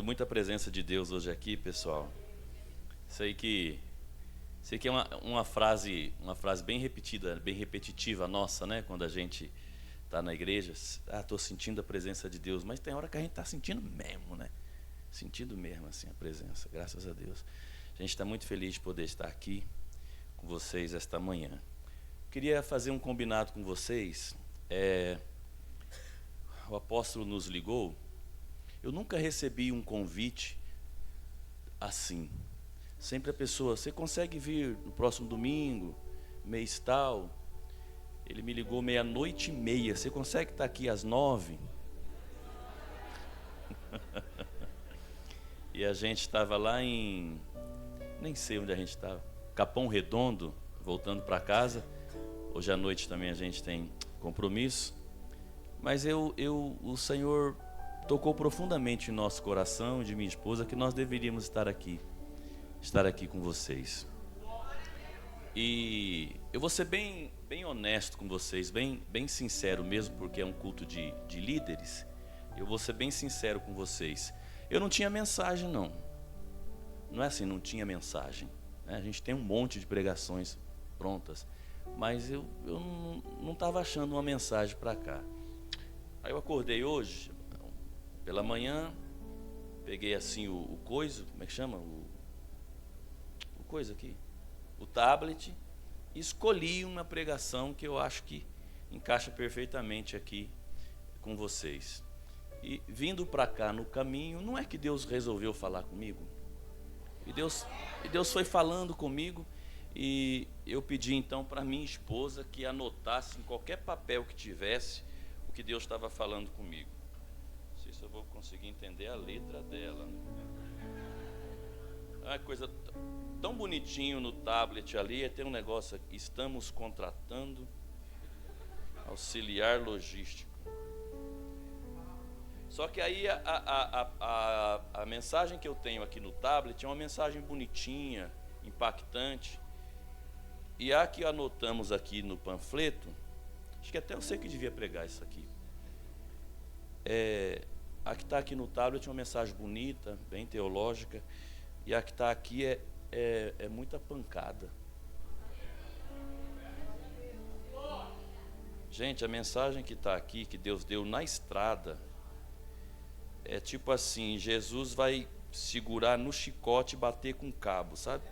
muita presença de Deus hoje aqui, pessoal. Sei que é uma frase bem repetida, bem repetitiva nossa, né? Quando a gente está na igreja, estou sentindo a presença de Deus, mas tem hora que a gente está sentindo mesmo, né? Sentindo mesmo assim a presença, graças a Deus. A gente está muito feliz de poder estar aqui com vocês esta manhã. Queria fazer um combinado com vocês. O apóstolo nos ligou. Eu nunca recebi um convite assim. Sempre a pessoa, você consegue vir no próximo domingo, mês tal? Ele me ligou 00:30. Você consegue estar aqui às 9? E a gente estava lá em... nem sei onde a gente estava. Capão Redondo, voltando para casa. Hoje à noite também a gente tem compromisso. Mas o Senhor tocou profundamente em nosso coração, de minha esposa, que nós deveríamos estar aqui com vocês. E eu vou ser bem honesto com vocês, bem sincero mesmo, porque é um culto de líderes. Eu vou ser bem sincero com vocês. Eu não tinha mensagem, não. Não é assim, não tinha mensagem, né? A gente tem um monte de pregações prontas, mas eu não estava achando uma mensagem para cá. Aí eu acordei hoje, pela manhã, peguei assim o coisa, como é que chama? O coisa aqui, o tablet, e escolhi uma pregação que eu acho que encaixa perfeitamente aqui com vocês. E vindo para cá no caminho, não é que Deus resolveu falar comigo? E Deus foi falando comigo, e eu pedi então para minha esposa que anotasse em qualquer papel que tivesse o que Deus estava falando comigo. Não sei se eu vou conseguir entender a letra dela. Uma coisa tão bonitinho no tablet ali, tem um negócio aqui, estamos contratando auxiliar logístico. Só que aí a mensagem que eu tenho aqui no tablet é uma mensagem bonitinha, impactante. E a que anotamos aqui no panfleto, acho que até eu sei que devia pregar isso aqui. A que está aqui no tablet é uma mensagem bonita, bem teológica. E a que está aqui é muita pancada. Gente, a mensagem que está aqui, que Deus deu na estrada, é tipo assim, Jesus vai segurar no chicote e bater com cabo, sabe?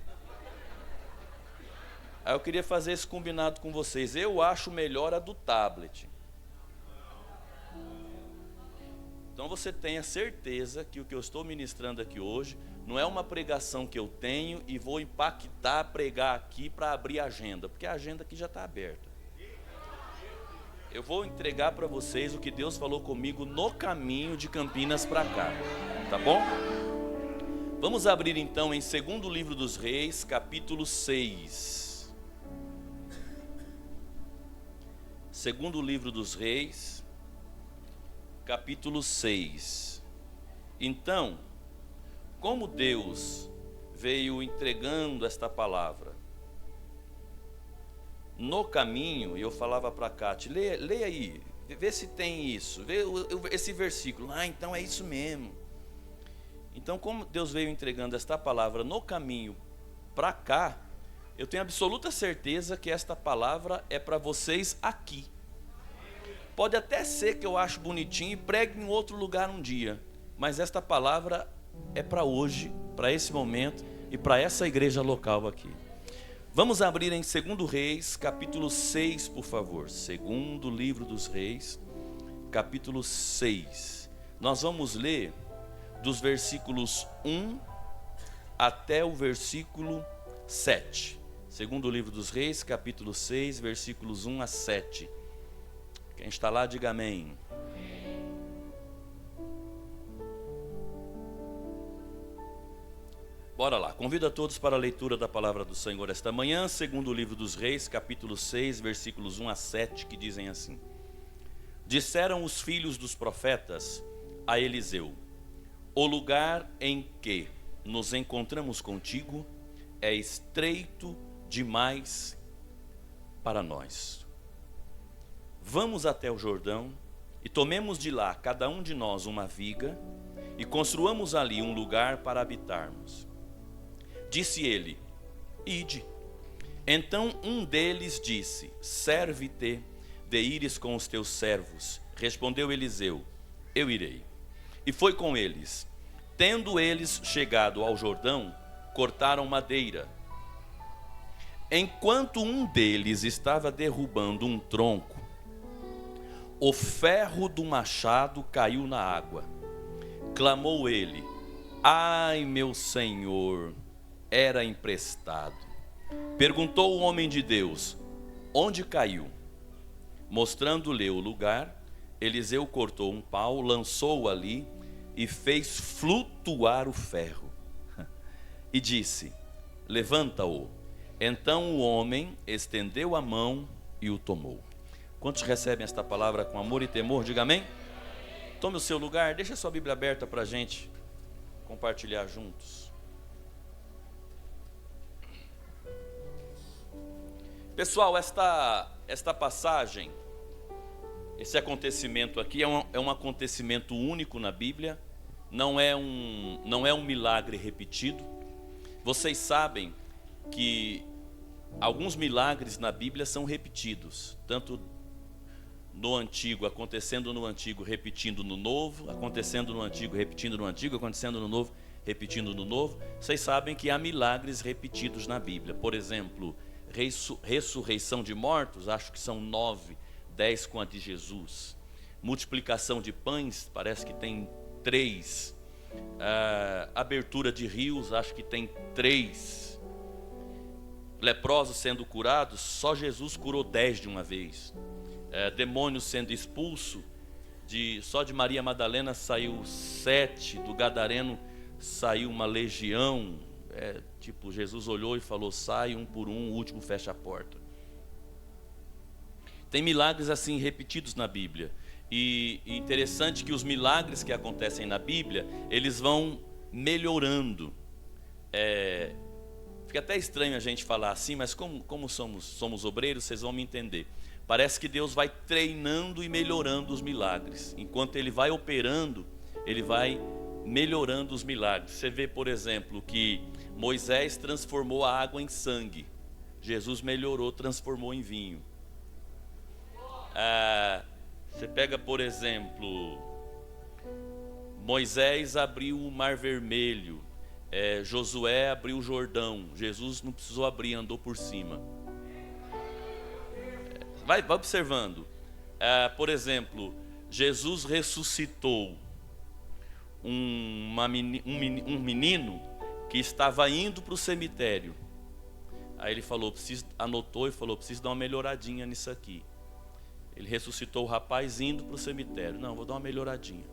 Aí eu queria fazer esse combinado com vocês. Eu acho melhor a do tablet. Então você tenha certeza que o que eu estou ministrando aqui hoje não é uma pregação que eu tenho e vou impactar, pregar aqui para abrir a agenda, porque a agenda aqui já está aberta. Eu vou entregar para vocês o que Deus falou comigo no caminho de Campinas para cá, tá bom? Vamos abrir então em 2º livro dos Reis, capítulo 6. 2º livro dos Reis, capítulo 6. Então, como Deus veio entregando esta palavra no caminho, e eu falava para a Cátia, leia aí, vê se tem isso, vê esse versículo. Então é isso mesmo. Então, como Deus veio entregando esta palavra no caminho para cá, eu tenho absoluta certeza que esta palavra é para vocês aqui. Pode até ser que eu acho bonitinho e pregue em outro lugar um dia, mas esta palavra é para hoje, para esse momento e para essa igreja local aqui. Vamos abrir em 2º Reis, capítulo 6, por favor. 2º livro dos Reis, capítulo 6. Nós vamos ler dos versículos 1 até o versículo 7. 2º livro dos Reis, capítulo 6, versículos 1 a 7. Quem está lá, diga amém. Bora lá, convido a todos para a leitura da palavra do Senhor esta manhã, 2º livro dos Reis, capítulo 6, versículos 1 a 7, que dizem assim: Disseram os filhos dos profetas a Eliseu: O lugar em que nos encontramos contigo é estreito demais para nós. Vamos até o Jordão e tomemos de lá cada um de nós uma viga e construamos ali um lugar para habitarmos. Disse ele: ide. Então um deles disse: serve-te de ires com os teus servos. Respondeu Eliseu: eu irei. E foi com eles. Tendo eles chegado ao Jordão, cortaram madeira. Enquanto um deles estava derrubando um tronco, o ferro do machado caiu na água. Clamou ele: ai, meu senhor, era emprestado. Perguntou o homem de Deus: onde caiu? Mostrando-lhe o lugar, Eliseu cortou um pau, lançou-o ali e fez flutuar o ferro. E disse: levanta-o. Então o homem estendeu a mão e o tomou. Quantos recebem esta palavra com amor e temor? Diga amém. Tome o seu lugar, deixa a sua Bíblia aberta para a gente compartilhar juntos. Pessoal, esta passagem, esse acontecimento aqui é um acontecimento único na Bíblia, não é um milagre repetido. Vocês sabem que alguns milagres na Bíblia são repetidos, tanto no Antigo, acontecendo no Antigo, repetindo no Novo, acontecendo no Antigo, repetindo no Antigo, acontecendo no Novo, repetindo no Novo. Vocês sabem que há milagres repetidos na Bíblia. Por exemplo, ressurreição de mortos, acho que são 9, 10 com a de Jesus. Multiplicação de pães, parece que tem 3. Abertura de rios, acho que tem 3. Leprosos sendo curados, só Jesus curou 10 de uma vez. Demônios sendo expulso, só de Maria Madalena saiu 7, do Gadareno saiu uma legião. Tipo, Jesus olhou e falou: sai um por um, o último fecha a porta. Tem milagres assim repetidos na Bíblia. E interessante que os milagres que acontecem na Bíblia, eles vão melhorando. Fica até estranho a gente falar assim, mas como somos obreiros, vocês vão me entender. Parece que Deus vai treinando e melhorando os milagres. Enquanto Ele vai operando, Ele vai melhorando os milagres. Você vê, por exemplo, que Moisés transformou a água em sangue. Jesus melhorou, transformou em vinho. Você pega, por exemplo, Moisés abriu o Mar Vermelho, Josué abriu o Jordão. Jesus não precisou abrir, andou por cima. Vai observando. Por exemplo, Jesus ressuscitou um menino que estava indo para o cemitério. Aí ele falou, anotou e falou: preciso dar uma melhoradinha nisso aqui. Ele ressuscitou o rapaz indo para o cemitério. Não, vou dar uma melhoradinha.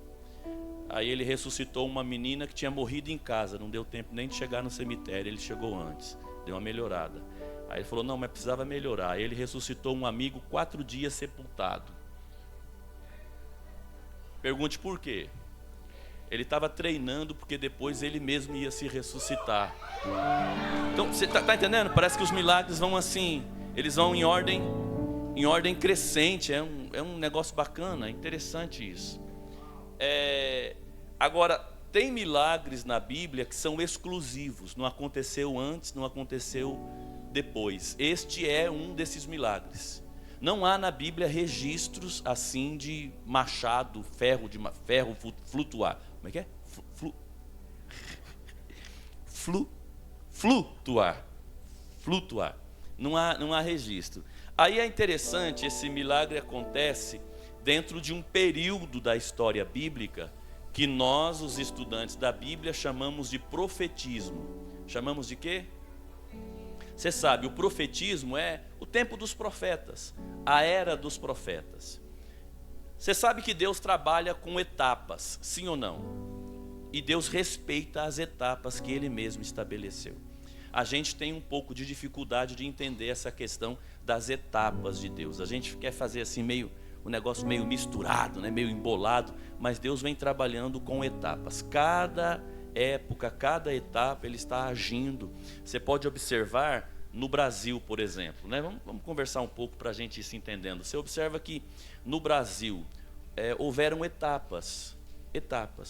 Aí ele ressuscitou uma menina que tinha morrido em casa, não deu tempo nem de chegar no cemitério, ele chegou antes, deu uma melhorada. Aí ele falou: não, mas precisava melhorar. Aí ele ressuscitou um amigo 4 dias sepultado. Pergunte por quê? Ele estava treinando, porque depois ele mesmo ia se ressuscitar. Então, você está entendendo? Parece que os milagres vão assim, eles vão em ordem crescente. É um negócio bacana, é interessante isso. Agora, tem milagres na Bíblia que são exclusivos, não aconteceu antes, não aconteceu depois. Este é um desses milagres. Não há na Bíblia registros assim de machado, ferro flutuar. Como é que é? Flutuar. Não há registro. Aí é interessante, esse milagre acontece dentro de um período da história bíblica que nós, os estudantes da Bíblia, chamamos de profetismo. Chamamos de quê? Você sabe, o profetismo é o tempo dos profetas, a era dos profetas. Você sabe que Deus trabalha com etapas, sim ou não? E Deus respeita as etapas que Ele mesmo estabeleceu. A gente tem um pouco de dificuldade de entender essa questão das etapas de Deus. A gente quer fazer assim um negócio meio misturado, né? Meio embolado, mas Deus vem trabalhando com etapas. Cada época, cada etapa Ele está agindo. Você pode observar no Brasil, por exemplo, né? Vamos conversar um pouco para a gente ir se entendendo. Você observa que no Brasil houveram etapas.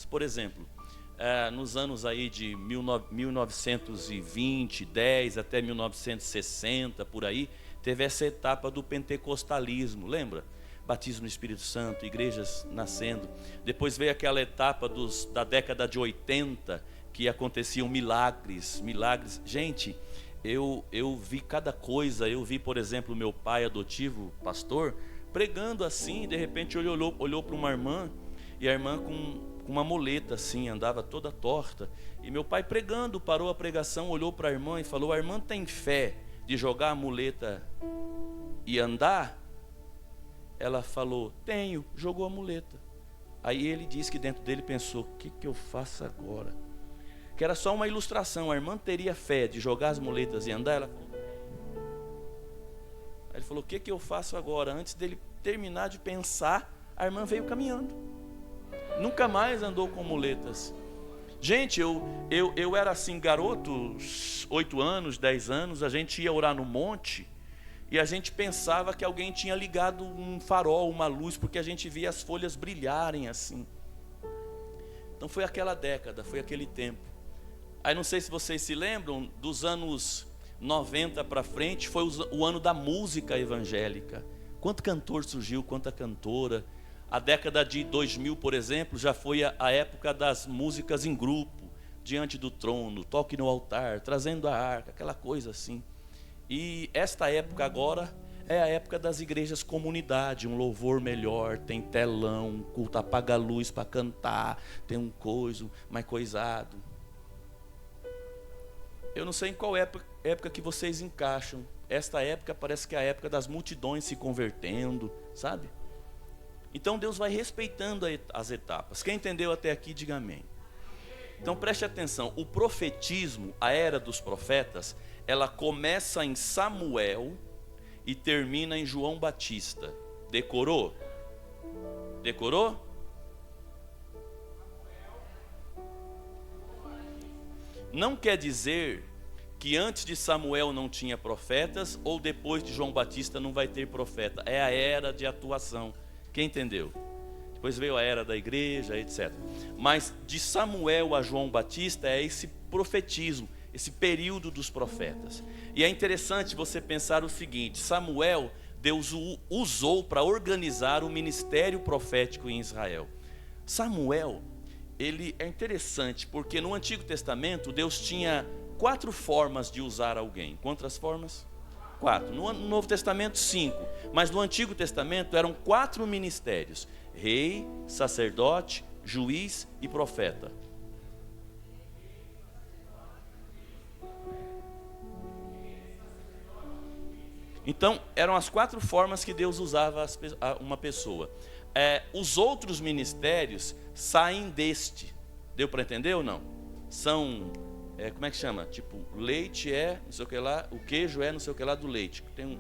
Por exemplo, nos anos aí de 1920, 10 até 1960, por aí, teve essa etapa do pentecostalismo, lembra? Batismo no Espírito Santo, igrejas nascendo. Depois veio aquela etapa da década de 80, que aconteciam milagres. Gente, eu vi cada coisa. Eu vi, por exemplo, meu pai adotivo, pastor, pregando assim, de repente olhou para uma irmã, e a irmã com uma muleta assim, andava toda torta. E meu pai pregando, parou a pregação, olhou para a irmã e falou: a irmã tem fé de jogar a muleta e andar? Ela falou: tenho. Jogou a muleta. Aí ele disse que dentro dele pensou: o que eu faço agora? Que era só uma ilustração. A irmã teria fé de jogar as muletas e andar? Ela falou: aí ele falou: o que eu faço agora? Antes dele terminar de pensar, a irmã veio caminhando. Nunca mais andou com muletas. Gente, eu era assim, garoto, 8 anos, 10 anos, a gente ia orar no monte e a gente pensava que alguém tinha ligado um farol, uma luz, porque a gente via as folhas brilharem assim. Então foi aquela década, foi aquele tempo. Aí não sei se vocês se lembram, dos anos 90 para frente, foi o ano da música evangélica. Quanto cantor surgiu, quanta cantora. A década de 2000, por exemplo, já foi a época das músicas em grupo, diante do trono, toque no altar, trazendo a arca, aquela coisa assim. E esta época agora é a época das igrejas comunidade, um louvor melhor, tem telão, culto apaga a luz para cantar, tem um coisa mais coisado. Eu não sei em qual época que vocês encaixam. Esta época parece que é a época das multidões se convertendo, sabe? Então Deus vai respeitando as etapas. Quem entendeu até aqui, diga amém. Então preste atenção, o profetismo, a era dos profetas, ela começa em Samuel e termina em João Batista. Decorou? Decorou? Não quer dizer que antes de Samuel não tinha profetas, ou depois de João Batista não vai ter profeta. É a era de atuação. Quem entendeu? Depois veio a era da igreja, etc. Mas de Samuel a João Batista é esse profetismo, esse período dos profetas. E é interessante você pensar o seguinte: Samuel, Deus o usou para organizar o ministério profético em Israel. Samuel, ele é interessante porque no Antigo Testamento Deus tinha 4 formas de usar alguém. Quantas formas? 4. No Novo Testamento, 5. Mas no Antigo Testamento eram 4 ministérios: rei, sacerdote, juiz e profeta. Então, eram as 4 formas que Deus usava uma pessoa. Os outros ministérios saem deste. Deu para entender ou não? São... como é que chama? Tipo, leite é não sei o que lá, o queijo é não sei o que lá do leite. Tem um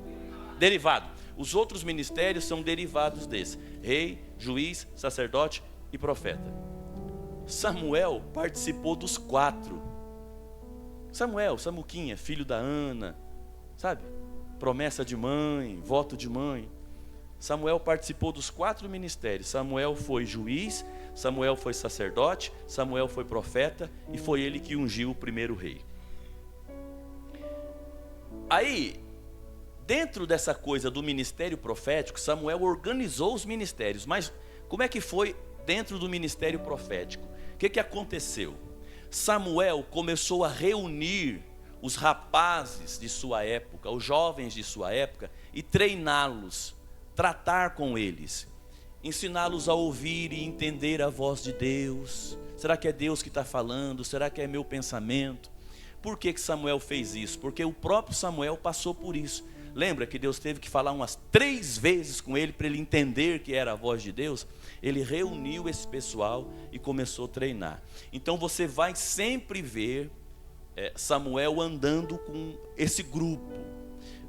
derivado. Os outros ministérios são derivados desse: rei, juiz, sacerdote e profeta. Samuel participou dos 4. Samuquinha, filho da Ana, sabe? Promessa de mãe, voto de mãe. Samuel participou dos 4 ministérios. Samuel foi juiz, Samuel foi sacerdote, Samuel foi profeta e foi ele que ungiu o primeiro rei. Aí, dentro dessa coisa do ministério profético, Samuel organizou os ministérios. Mas como é que foi dentro do ministério profético? O que aconteceu? Samuel começou a reunir os rapazes de sua época, os jovens de sua época, e treiná-los, tratar com eles, ensiná-los a ouvir e entender a voz de Deus. Será que é Deus que está falando? Será que é meu pensamento? Por que Samuel fez isso? Porque o próprio Samuel passou por isso. Lembra que Deus teve que falar umas 3 vezes com ele para ele entender que era a voz de Deus? Ele reuniu esse pessoal e começou a treinar. Então você vai sempre ver Samuel andando com esse grupo.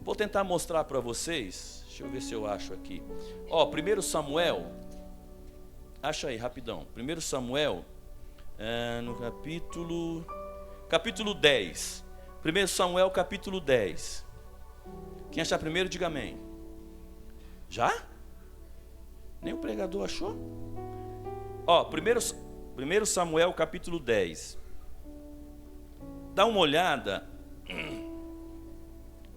Vou tentar mostrar para vocês. Deixa eu ver se eu acho aqui. 1 Samuel. Acha aí, rapidão. 1 Samuel, no capítulo 10. 1 Samuel, capítulo 10. Quem achar primeiro, diga amém. Já? Nem o pregador achou? 1 Samuel capítulo 10. Dá uma olhada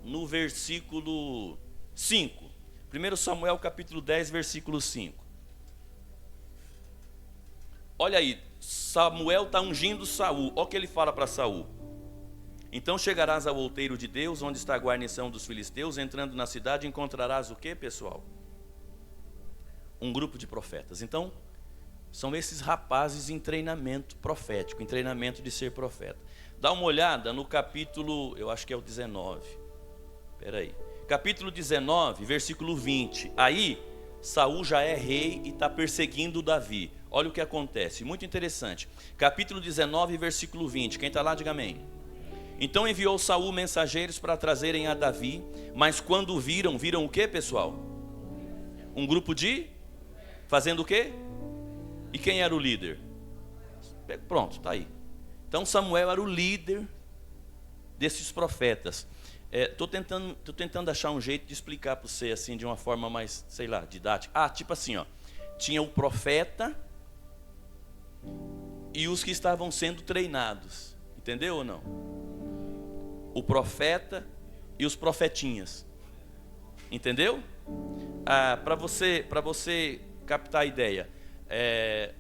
no versículo 5. 1 Samuel capítulo 10, versículo 5. Olha aí, Samuel está ungindo Saul. Olha o que ele fala para Saul. Então chegarás ao outeiro de Deus, onde está a guarnição dos filisteus. Entrando na cidade encontrarás o que, pessoal? Um grupo de profetas. Então, são esses rapazes em treinamento profético, em treinamento de ser profeta. Dá uma olhada no capítulo, eu acho que é o 19. Espera aí. Capítulo 19, versículo 20. Aí, Saul já é rei e está perseguindo Davi. Olha o que acontece, muito interessante. Capítulo 19, versículo 20. Quem está lá, diga amém. Então enviou Saul mensageiros para trazerem a Davi, mas quando viram o que, pessoal? Um grupo de... fazendo o quê? E quem era o líder? Pronto, está aí. Então Samuel era o líder desses profetas. Tô tentando achar um jeito de explicar para você assim, de uma forma mais, sei lá, didática. Tipo assim, ó, tinha o profeta e os que estavam sendo treinados. Entendeu ou não? O profeta e os profetinhas. Entendeu? Para você captar a ideia,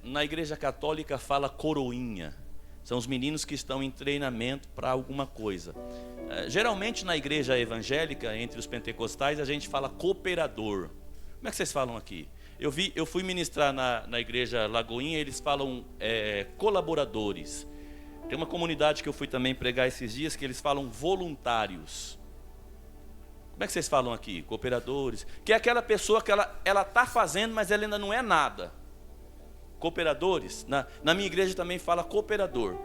na igreja católica fala coroinha. São os meninos que estão em treinamento para alguma coisa. Geralmente na igreja evangélica, entre os pentecostais, a gente fala cooperador. Como é que vocês falam aqui? Eu fui ministrar na igreja Lagoinha, eles falam colaboradores. Tem uma comunidade que eu fui também pregar esses dias, que eles falam voluntários. Como é que vocês falam aqui? Cooperadores. Que é aquela pessoa que ela está fazendo, mas ela ainda não é nada. Cooperadores. Na minha igreja também fala cooperador.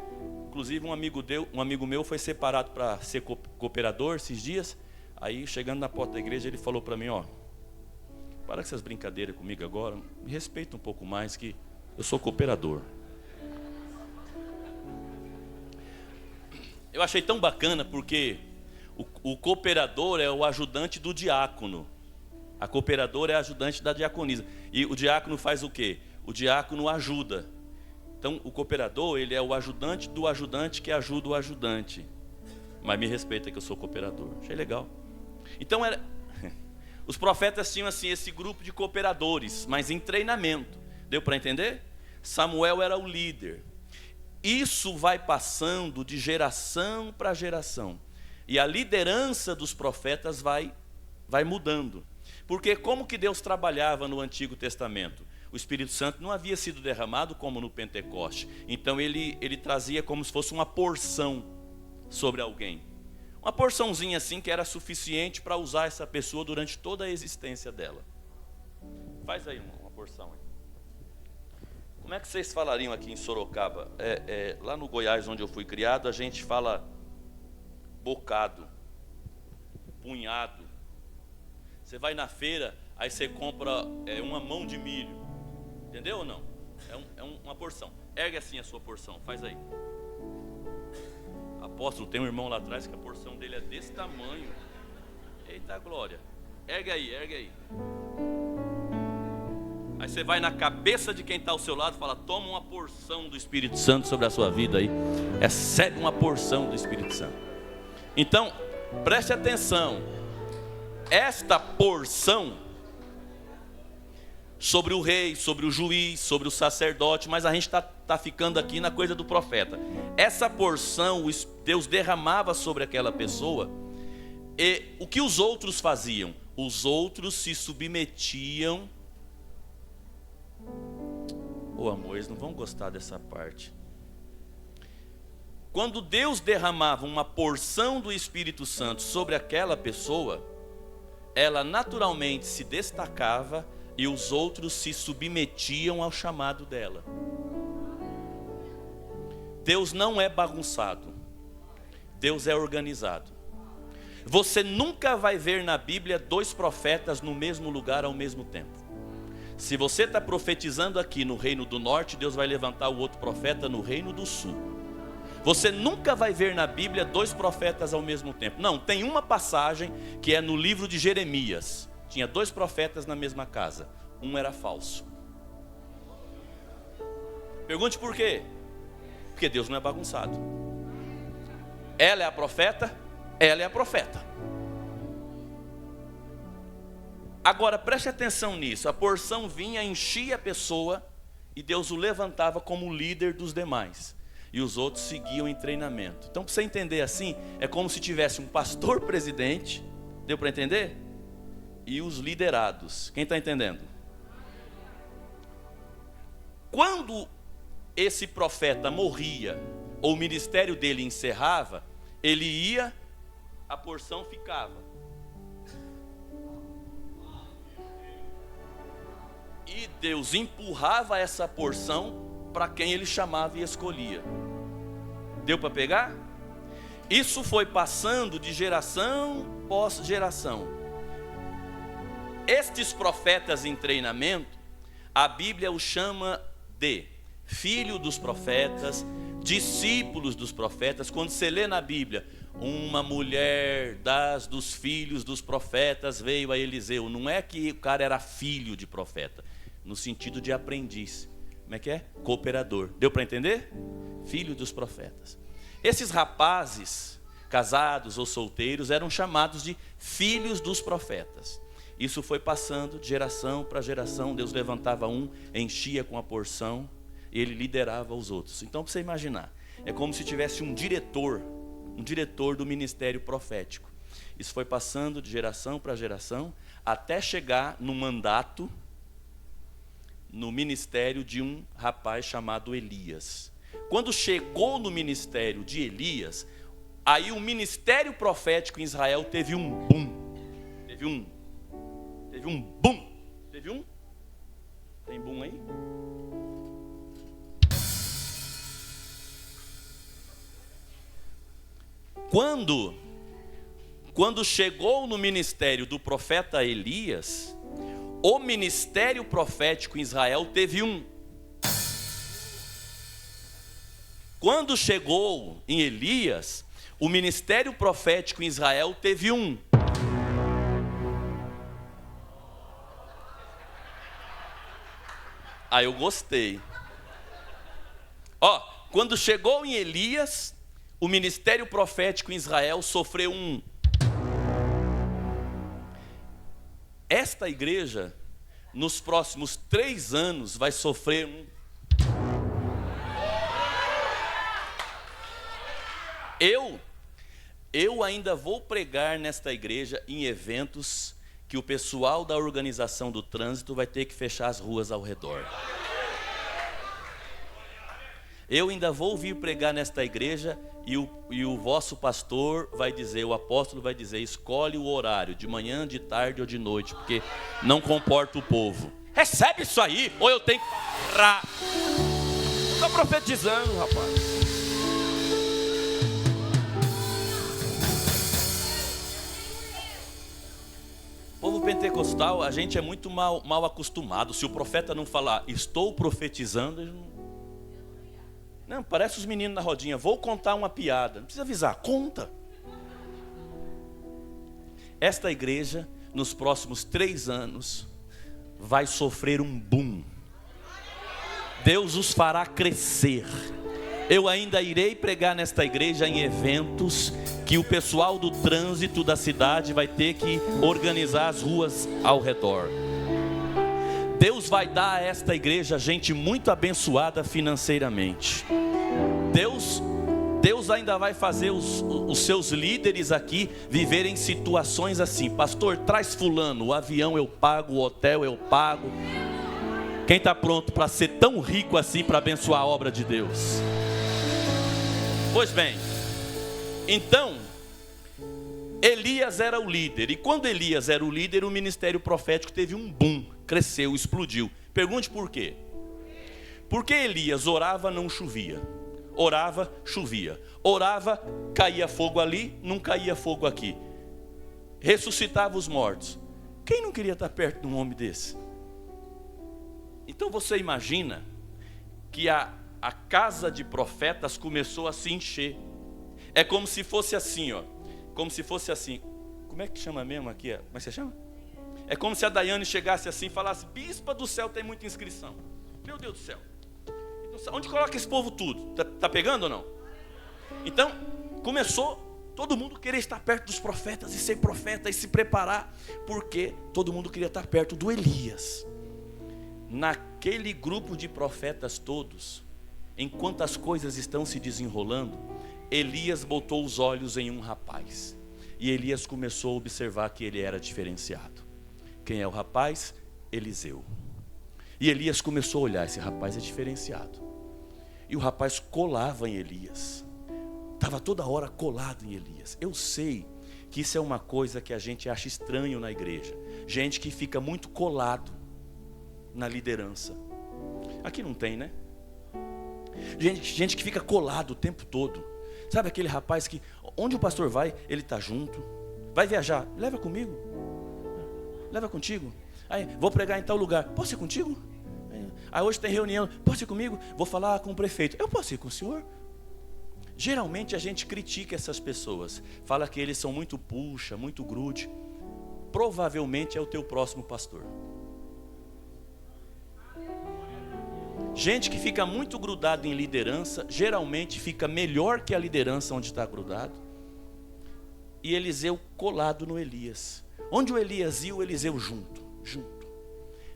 Inclusive um amigo meu foi separado para ser cooperador esses dias. Aí chegando na porta da igreja ele falou para mim, ó, para com essas brincadeiras comigo agora, me respeita um pouco mais que eu sou cooperador. Eu achei tão bacana porque o cooperador é o ajudante do diácono. A cooperadora é a ajudante da diaconisa. E o diácono faz o quê? O diácono ajuda. Então o cooperador, ele é o ajudante do ajudante que ajuda o ajudante. Mas me respeita que eu sou cooperador. Achei legal. Então os profetas tinham assim esse grupo de cooperadores, mas em treinamento. Deu para entender? Samuel era o líder. Isso vai passando de geração para geração. E a liderança dos profetas vai mudando. Porque como que Deus trabalhava no Antigo Testamento? O Espírito Santo não havia sido derramado como no Pentecoste. Então ele trazia como se fosse uma porção sobre alguém. Uma porçãozinha assim que era suficiente para usar essa pessoa durante toda a existência dela. Faz aí uma porção. Como é que vocês falariam aqui em Sorocaba? Lá no Goiás, onde eu fui criado, a gente fala bocado, punhado. Você vai na feira, aí você compra uma mão de milho. Entendeu ou não? É uma porção. Ergue assim a sua porção, faz aí. Apóstolo, tem um irmão lá atrás que a porção dele é desse tamanho. Eita glória. Ergue aí, ergue aí. Aí você vai na cabeça de quem está ao seu lado e fala, toma uma porção do Espírito Santo sobre a sua vida aí. Recebe uma porção do Espírito Santo. Então, preste atenção. Esta porção sobre o rei, sobre o juiz, sobre o sacerdote, mas a gente está ficando aqui na coisa do profeta. Essa porção, Deus derramava sobre aquela pessoa, e o que os outros faziam? Os outros se submetiam. Amor, eles não vão gostar dessa parte. Quando Deus derramava uma porção do Espírito Santo sobre aquela pessoa, ela naturalmente se destacava e os outros se submetiam ao chamado dela. Deus não é bagunçado. Deus é organizado. Você nunca vai ver na Bíblia 2 profetas no mesmo lugar ao mesmo tempo. Se você está profetizando aqui no reino do norte, Deus vai levantar o outro profeta no reino do sul. Você nunca vai ver na Bíblia 2 profetas ao mesmo tempo. Não, tem uma passagem que é no livro de Jeremias. Tinha 2 profetas na mesma casa. Um era falso. Pergunte por quê? Porque Deus não é bagunçado. Ela é a profeta, ela é a profeta. Agora preste atenção nisso. A porção vinha, enchia a pessoa e Deus o levantava como líder dos demais. E os outros seguiam em treinamento. Então, para você entender assim, é como se tivesse um pastor presidente, deu para entender? E os liderados. Quem está entendendo? Quando esse profeta morria, ou o ministério dele encerrava, ele ia, a porção ficava. E Deus empurrava essa porção para quem ele chamava e escolhia. Deu para pegar? Isso foi passando de geração pós geração. Estes profetas em treinamento, a Bíblia os chama de filho dos profetas, discípulos dos profetas. Quando você lê na Bíblia, uma mulher dos filhos dos profetas veio a Eliseu, não é que o cara era filho de profeta, no sentido de aprendiz. Como é que é? Cooperador. Deu para entender? Filho dos profetas. Esses rapazes, casados ou solteiros, eram chamados de filhos dos profetas. Isso foi passando de geração para geração. Deus levantava um, enchia com a porção, e ele liderava os outros. Então, para você imaginar, é como se tivesse um diretor do ministério profético. Isso foi passando de geração para geração, até chegar no mandato, no ministério de um rapaz chamado Elias. Quando chegou no ministério de Elias, aí o ministério profético em Israel teve um boom. Teve um boom. Teve um? Tem boom aí? Quando chegou no ministério do profeta Elias, o ministério profético em Israel teve um. Quando chegou em Elias, o ministério profético em Israel teve um. Ah, eu gostei. Quando chegou em Elias, o ministério profético em Israel sofreu um. Esta igreja, nos próximos 3 anos, vai sofrer um. Eu ainda vou pregar nesta igreja em eventos que o pessoal da organização do trânsito vai ter que fechar as ruas ao redor. Eu ainda vou vir pregar nesta igreja e o vosso pastor vai dizer, o apóstolo vai dizer, escolhe o horário, de manhã, de tarde ou de noite, porque não comporta o povo. Recebe isso aí, ou eu tenho que parar. Estou profetizando, rapaz. Povo pentecostal, a gente é muito mal acostumado. Se o profeta não falar, estou profetizando, ele não, parece os meninos na rodinha, vou contar uma piada. Não precisa avisar, conta. Esta igreja, nos próximos 3 anos, vai sofrer um boom. Deus os fará crescer. Eu ainda irei pregar nesta igreja em eventos que o pessoal do trânsito da cidade vai ter que organizar as ruas ao redor. Deus vai dar a esta igreja gente muito abençoada financeiramente. Deus ainda vai fazer os seus líderes aqui viverem situações assim. Pastor, traz fulano, o avião eu pago, o hotel eu pago. Quem está pronto para ser tão rico assim para abençoar a obra de Deus? Pois bem, então, Elias era o líder. E quando Elias era o líder, o ministério profético teve um boom, cresceu, explodiu. Pergunte por quê? Porque Elias orava, não chovia. Orava, chovia. Orava, caía fogo ali, não caía fogo aqui. Ressuscitava os mortos. Quem não queria estar perto de um homem desse? Então você imagina que a casa de profetas começou a se encher. É como se fosse assim, ó. Como se fosse assim. Como é que chama mesmo aqui? Como é que você chama? É como se a Daiane chegasse assim e falasse, bispa do céu, tem muita inscrição. Meu Deus do céu. Onde coloca esse povo tudo? Tá pegando ou não? Então, começou todo mundo querer estar perto dos profetas e ser profeta e se preparar, porque todo mundo queria estar perto do Elias. Naquele grupo de profetas todos, enquanto as coisas estão se desenrolando, Elias botou os olhos em um rapaz. E Elias começou a observar que ele era diferenciado. Quem é o rapaz? Eliseu. E Elias começou a olhar, esse rapaz é diferenciado. E o rapaz colava em Elias. Estava toda hora colado em Elias. Eu sei que isso é uma coisa que a gente acha estranho na igreja. Gente que fica muito colado na liderança. Aqui não tem, né? Gente que fica colado o tempo todo. Sabe aquele rapaz que, onde o pastor vai, ele está junto. Vai viajar, leva comigo. Leva contigo. Aí, vou pregar em tal lugar, posso ir contigo? Aí hoje tem reunião, posso ir comigo? Vou falar com o prefeito, eu posso ir com o senhor? Geralmente a gente critica essas pessoas. Fala que eles são muito puxa, muito grude. Provavelmente é o teu próximo pastor. Gente que fica muito grudado em liderança, geralmente fica melhor que a liderança onde está grudado. E Eliseu colado no Elias. Onde o Elias ia, o Eliseu junto.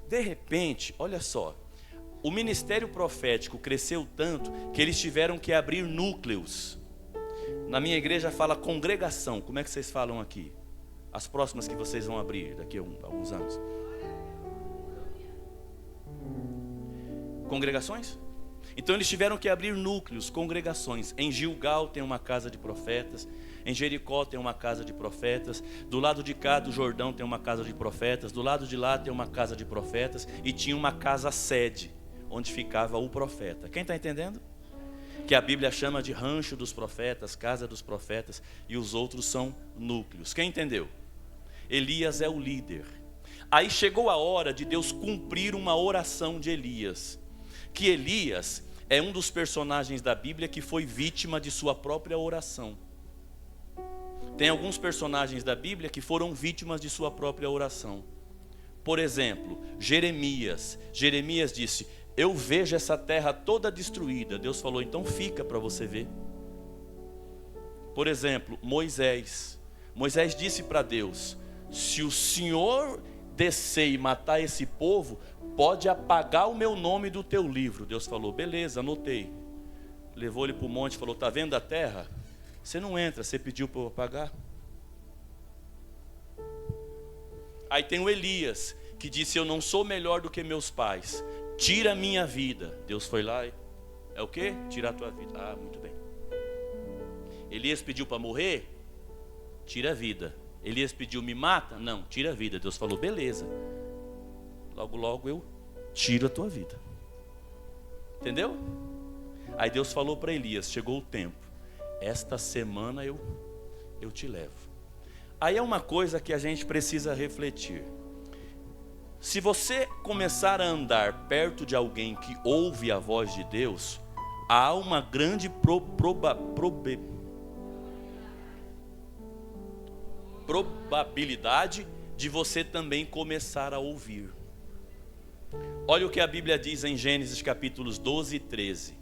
De repente, olha só, o ministério profético cresceu tanto que eles tiveram que abrir núcleos. Na minha igreja fala congregação. Como é que vocês falam aqui? As próximas que vocês vão abrir daqui a alguns anos. Congregações? Então eles tiveram que abrir núcleos, congregações. Em Gilgal tem uma casa de profetas. Em Jericó tem uma casa de profetas. Do lado de cá do Jordão tem uma casa de profetas. Do lado de lá tem uma casa de profetas. E tinha uma casa sede, onde ficava o profeta. Quem está entendendo? Que a Bíblia chama de rancho dos profetas, casa dos profetas. E os outros são núcleos. Quem entendeu? Elias é o líder. Aí chegou a hora de Deus cumprir uma oração de Elias. Que Elias é um dos personagens da Bíblia que foi vítima de sua própria oração. Tem alguns personagens da Bíblia que foram vítimas de sua própria oração. Por exemplo, Jeremias. Jeremias disse, eu vejo essa terra toda destruída. Deus falou, então fica para você ver. Por exemplo, Moisés. Moisés disse para Deus, se o Senhor descer e matar esse povo, pode apagar o meu nome do teu livro. Deus falou, beleza, anotei. Levou ele para o monte e falou, está vendo a terra? Você não entra, você pediu para eu apagar. Aí tem o Elias, que disse, eu não sou melhor do que meus pais, tira a minha vida. Deus foi lá e, é o quê? Tirar a tua vida. Ah, muito bem. Elias pediu para morrer? Tira a vida. Elias pediu, me mata? Não, tira a vida. Deus falou, beleza. Logo, logo eu tiro a tua vida. Entendeu? Aí Deus falou para Elias, chegou o tempo. Esta semana eu te levo. Aí é uma coisa que a gente precisa refletir. Se você começar a andar perto de alguém que ouve a voz de Deus, há uma grande probabilidade de você também começar a ouvir. Olha o que a Bíblia diz em Gênesis capítulos 12 e 13.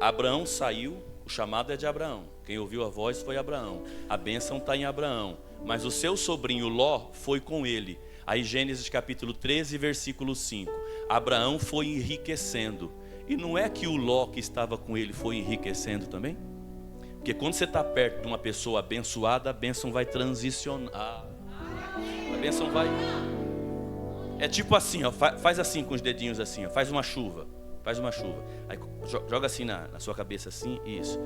Abraão saiu, o chamado é de Abraão. Quem ouviu a voz foi Abraão. A bênção está em Abraão. Mas o seu sobrinho Ló foi com ele. Aí Gênesis capítulo 13, versículo 5. Abraão foi enriquecendo. E não é que o Ló que estava com ele foi enriquecendo também? Porque quando você está perto de uma pessoa abençoada, a bênção vai transicionar. A bênção vai... É tipo assim, ó, faz assim com os dedinhos assim, ó, faz uma chuva. Aí joga assim na sua cabeça assim, isso.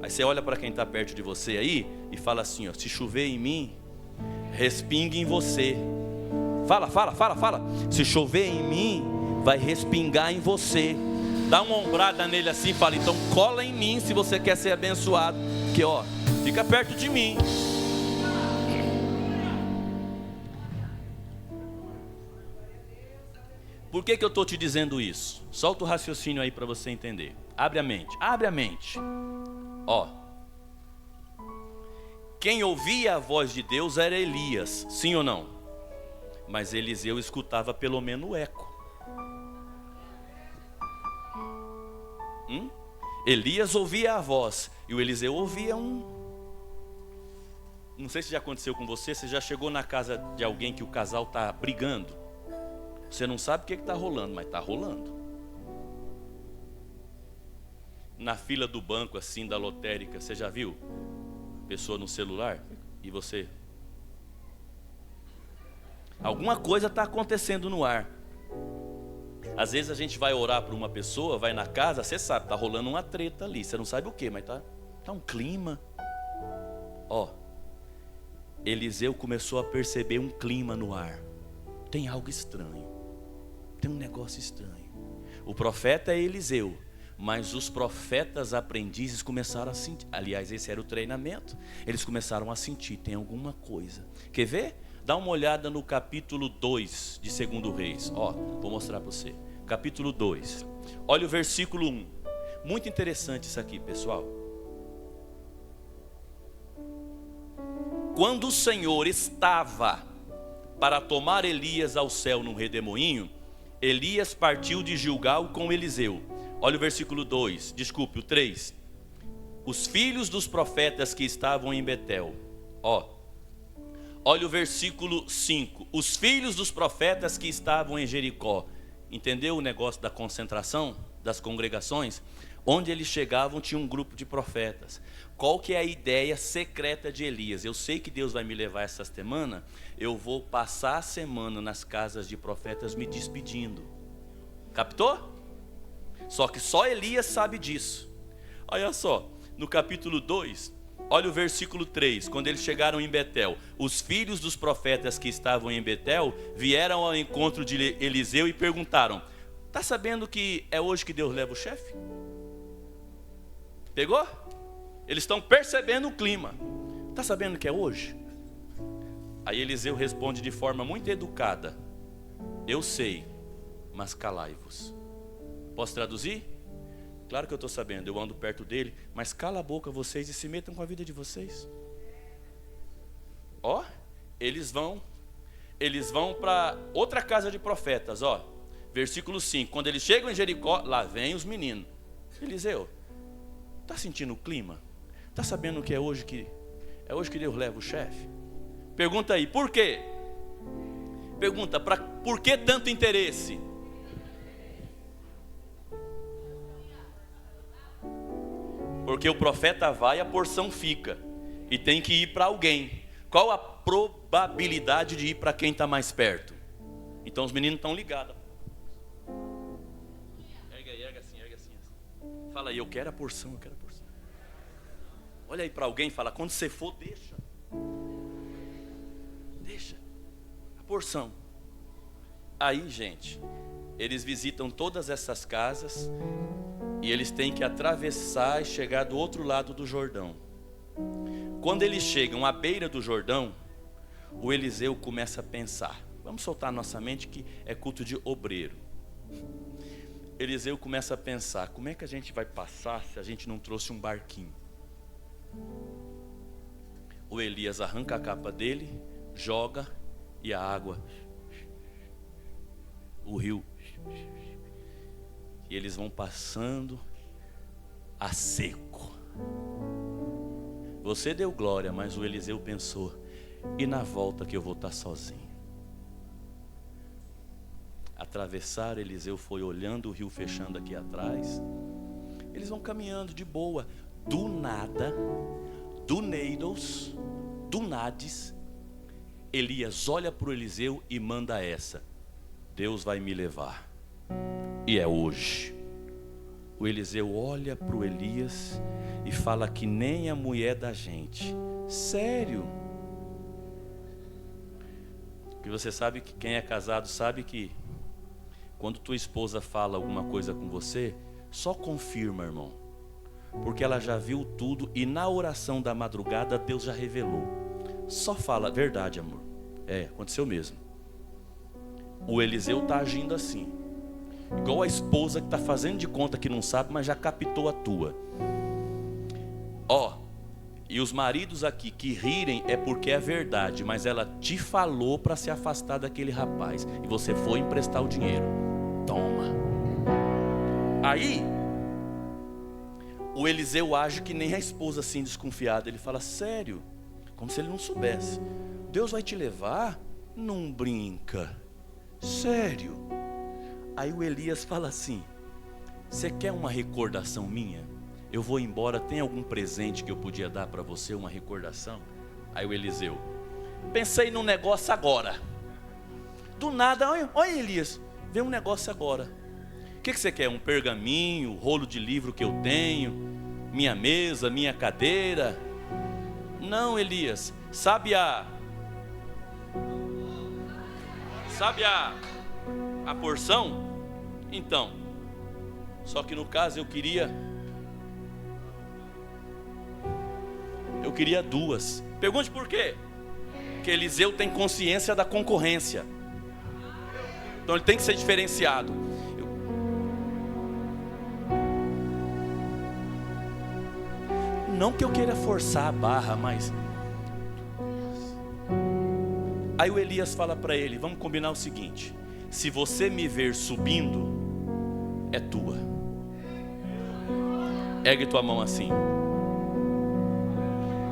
Aí você olha para quem está perto de você aí e fala assim, ó, se chover em mim, respingue em você. Fala. Se chover em mim, vai respingar em você. Dá uma ombrada nele assim e fala, então cola em mim se você quer ser abençoado. Porque ó, fica perto de mim. Por que eu estou te dizendo isso? Solta o raciocínio aí para você entender. Abre a mente. Ó, quem ouvia a voz de Deus era Elias, sim ou não? Mas Eliseu escutava pelo menos o eco. Elias ouvia a voz e o Eliseu ouvia um... Não sei se já aconteceu com você, você já chegou na casa de alguém que o casal está brigando. Você não sabe o que está rolando, mas está rolando. Na fila do banco, assim, da lotérica, você já viu? Pessoa no celular e você... Alguma coisa está acontecendo no ar. Às vezes a gente vai orar para uma pessoa, vai na casa, você sabe, está rolando uma treta ali. Você não sabe o que, mas tá um clima. Eliseu começou a perceber um clima no ar. Tem algo estranho. Tem um negócio estranho. O profeta é Eliseu, mas os profetas aprendizes começaram a sentir. Aliás, esse era o treinamento. Eles começaram a sentir, tem alguma coisa. Quer ver? Dá uma olhada no capítulo 2 de 2 Reis. Vou mostrar para você. Capítulo 2. Olha o versículo 1. Muito interessante isso aqui, pessoal. Quando o Senhor estava para tomar Elias ao céu num redemoinho, Elias partiu de Gilgal com Eliseu. Olha o versículo 2, desculpe, o 3. Os filhos dos profetas que estavam em Betel. Olha o versículo 5. Os filhos dos profetas que estavam em Jericó. Entendeu o negócio da concentração das congregações? Onde eles chegavam tinha um grupo de profetas. Qual que é a ideia secreta de Elias? Eu sei que Deus vai me levar essa semana. Eu vou passar a semana nas casas de profetas me despedindo. Captou? Só que só Elias sabe disso. Olha só, no capítulo 2, olha o versículo 3. Quando eles chegaram em Betel, os filhos dos profetas que estavam em Betel vieram ao encontro de Eliseu e perguntaram: está sabendo que é hoje que Deus leva o chefe? Pegou? Eles estão percebendo o clima. Está sabendo que é hoje? Aí Eliseu responde de forma muito educada: eu sei, mas calai-vos. Posso traduzir? Claro que eu estou sabendo, eu ando perto dele, mas cala a boca vocês e se metam com a vida de vocês. Eles vão para outra casa de profetas, versículo 5. Quando eles chegam em Jericó, lá vem os meninos. Eliseu, está sentindo o clima? Está sabendo que é hoje que Deus leva o chefe? Pergunta aí, por quê? Pergunta, por que tanto interesse? Porque o profeta vai, a porção fica. E tem que ir para alguém. Qual a probabilidade de ir para quem está mais perto? Então os meninos estão ligados. Erga assim. Fala aí, eu quero a porção. Olha aí para alguém e fala: quando você for, deixa a porção. Aí, gente, eles visitam todas essas casas e eles têm que atravessar e chegar do outro lado do Jordão. Quando eles chegam à beira do Jordão, o Eliseu começa a pensar. Vamos soltar nossa mente que é culto de obreiro. Eliseu começa a pensar: como é que a gente vai passar se a gente não trouxe um barquinho? O Elias arranca a capa dele, joga e a água, o rio, e eles vão passando a seco. Você deu glória, mas o Eliseu pensou: e na volta que eu vou estar sozinho? Atravessar, Eliseu foi olhando o rio fechando aqui atrás. Eles vão caminhando de boa. Do nada, do Neidos, do Nades, Elias olha para o Eliseu e manda essa: Deus vai me levar, e é hoje. O Eliseu olha para o Elias e fala que nem a mulher da gente. Sério? Porque você sabe que quem é casado sabe que quando tua esposa fala alguma coisa com você, só confirma, irmão. Porque ela já viu tudo e na oração da madrugada Deus já revelou. Só fala: verdade, amor. Aconteceu mesmo. O Eliseu está agindo assim, igual a esposa que está fazendo de conta que não sabe, mas já captou a tua. E os maridos aqui que rirem é porque é verdade, mas ela te falou para se afastar daquele rapaz e você foi emprestar o dinheiro. Toma. Aí O Eliseu age que nem a esposa assim, desconfiada. Ele fala: sério? Como se ele não soubesse. Deus vai te levar? Não brinca. Sério? Aí o Elias fala assim: você quer uma recordação minha? Eu vou embora, tem algum presente que eu podia dar para você, uma recordação? Aí o Eliseu: pensei num negócio agora. Do nada, olha Elias, vem um negócio agora. O que você quer? Um pergaminho, rolo de livro que eu tenho, minha mesa, minha cadeira? Não, Elias, sabe a porção? Então, só que no caso eu queria duas. Pergunte por quê? Porque Eliseu tem consciência da concorrência. Então ele tem que ser diferenciado. Não que eu queira forçar a barra, mas... Aí o Elias fala para ele: vamos combinar o seguinte: se você me ver subindo, é tua. Ergue tua mão assim.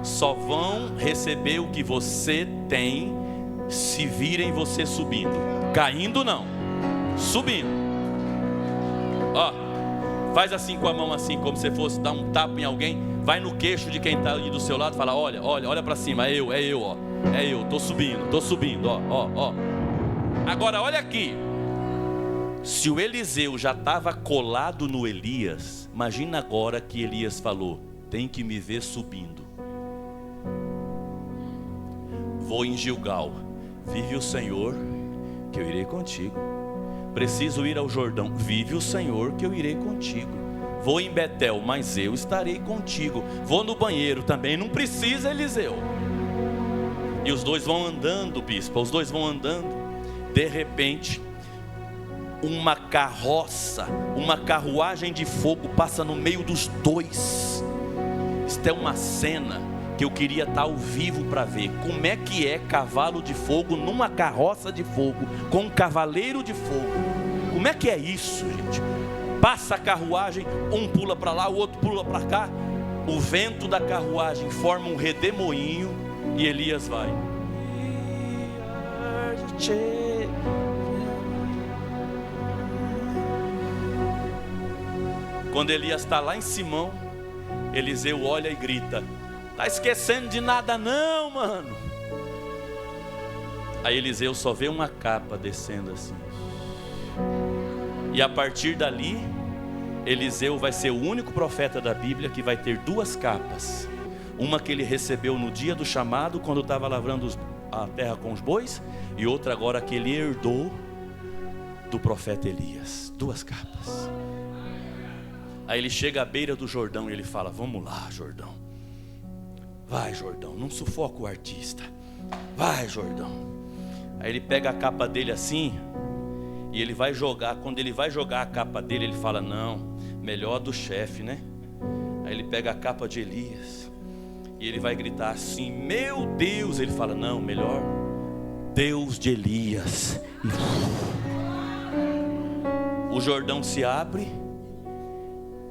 Só vão receber o que você tem se virem você subindo. Caindo não, subindo. Ó, faz assim com a mão assim, como se fosse dar um tapa em alguém. Vai no queixo de quem está ali do seu lado, fala: olha para cima, é eu, ó. É eu, tô subindo, ó. Agora olha aqui. Se o Eliseu já estava colado no Elias, imagina agora que Elias falou: tem que me ver subindo. Vou em Gilgal, vive o Senhor, que eu irei contigo. Preciso ir ao Jordão, vive o Senhor, que eu irei contigo. Vou em Betel, mas eu estarei contigo. Vou no banheiro também, não precisa, Eliseu. E os dois vão andando, bispo, os dois vão andando. De repente, uma carroça, uma carruagem de fogo passa no meio dos dois. Isto é uma cena que eu queria estar ao vivo para ver. Como é que é cavalo de fogo numa carroça de fogo, com um cavaleiro de fogo? Como é que é isso, gente? Passa a carruagem, um pula para lá, o outro pula para cá. O vento da carruagem forma um redemoinho e Elias vai. Quando Elias está lá em Simão, Eliseu olha e grita: tá esquecendo de nada não, mano? Aí Eliseu só vê uma capa descendo assim. E a partir dali, Eliseu vai ser o único profeta da Bíblia que vai ter duas capas. Uma que ele recebeu no dia do chamado, quando estava lavrando a terra com os bois, e outra agora que ele herdou do profeta Elias. Duas capas. Aí ele chega à beira do Jordão e ele fala: vamos lá, Jordão. Vai, Jordão, não sufoca o artista. Vai, Jordão. Aí ele pega a capa dele assim e ele vai jogar. Quando ele vai jogar a capa dele, ele fala: não, melhor do chefe, né? Aí ele pega a capa de Elias e ele vai gritar assim: meu Deus. Ele fala: não, melhor Deus de Elias. O Jordão se abre,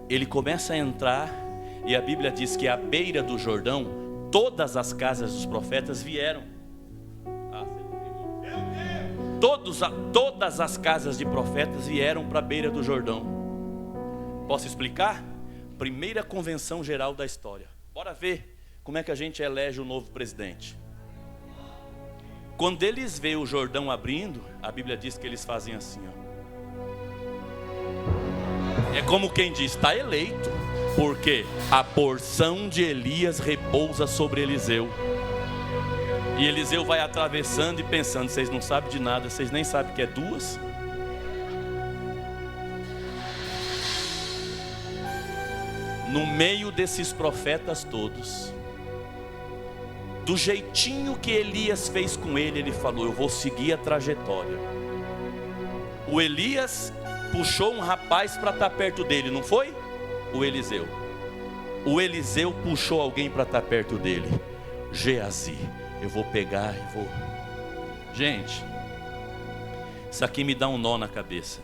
ele começa a entrar, e a Bíblia diz que à beira do Jordão todas as casas dos profetas vieram. Todas as casas de profetas vieram para a beira do Jordão. Posso explicar? Primeira convenção geral da história. Bora ver como é que a gente elege o novo presidente. Quando eles veem o Jordão abrindo, a Bíblia diz que eles fazem assim, ó. É como quem diz: está eleito, porque a porção de Elias repousa sobre Eliseu. E Eliseu vai atravessando e pensando: vocês não sabem de nada, vocês nem sabem que é duas. No meio desses profetas todos, do jeitinho que Elias fez com ele, ele falou: eu vou seguir a trajetória. O Elias puxou um rapaz para estar perto dele, não foi? O Eliseu. O Eliseu puxou alguém para estar perto dele. Geazi. Eu vou pegar e vou... Gente, isso aqui me dá um nó na cabeça.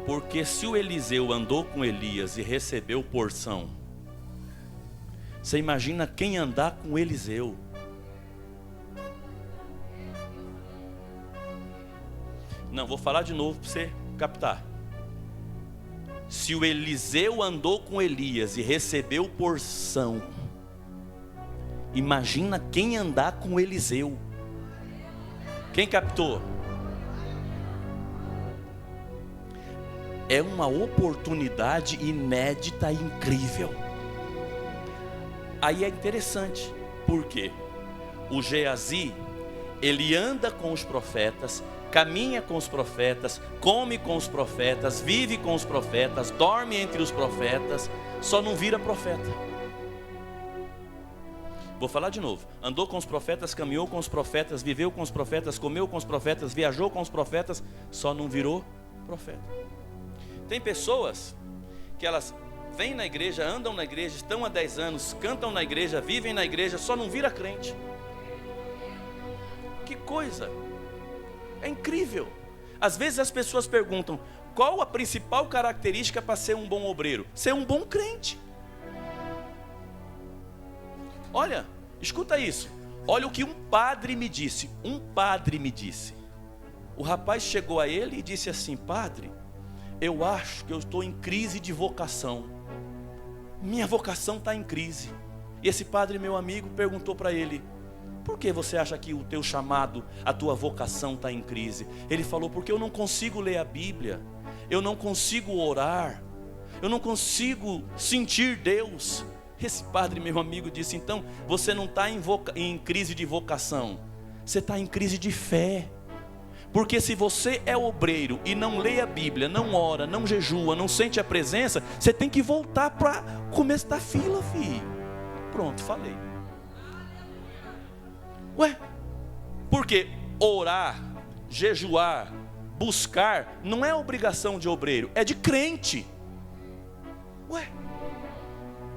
Porque se o Eliseu andou com Elias e recebeu porção, você imagina quem andar com Eliseu? Não, vou falar de novo para você captar. Se o Eliseu andou com Elias e recebeu porção, imagina quem andar com Eliseu. Quem captou? É uma oportunidade inédita e incrível. Aí é interessante, porque o Geazi, ele anda com os profetas, caminha com os profetas, come com os profetas, vive com os profetas, dorme entre os profetas, só não vira profeta. Vou falar de novo. Andou com os profetas, caminhou com os profetas, viveu com os profetas, comeu com os profetas, viajou com os profetas, só não virou profeta. Tem pessoas que elas vêm na igreja, andam na igreja, estão há 10 anos, cantam na igreja, vivem na igreja, só não vira crente. Que coisa! É incrível. Às vezes as pessoas perguntam: qual a principal característica para ser um bom obreiro? Ser um bom crente. Olha, escuta isso. Olha o que um padre me disse. Um padre me disse. O rapaz chegou a ele e disse assim: padre, eu acho que eu estou em crise de vocação. Minha vocação está em crise. E esse padre, meu amigo, perguntou para ele: por que você acha que o teu chamado, a tua vocação está em crise? Ele falou: porque eu não consigo ler a Bíblia, eu não consigo orar, eu não consigo sentir Deus. Esse padre, meu amigo, disse: então você não está em crise de vocação, você está em crise de fé. Porque se você é obreiro e não lê a Bíblia, não ora, não jejua, não sente a presença, você tem que voltar para o começo da fila, filho. Pronto, falei. Ué, porque orar, jejuar, buscar, não é obrigação de obreiro, é de crente. Ué,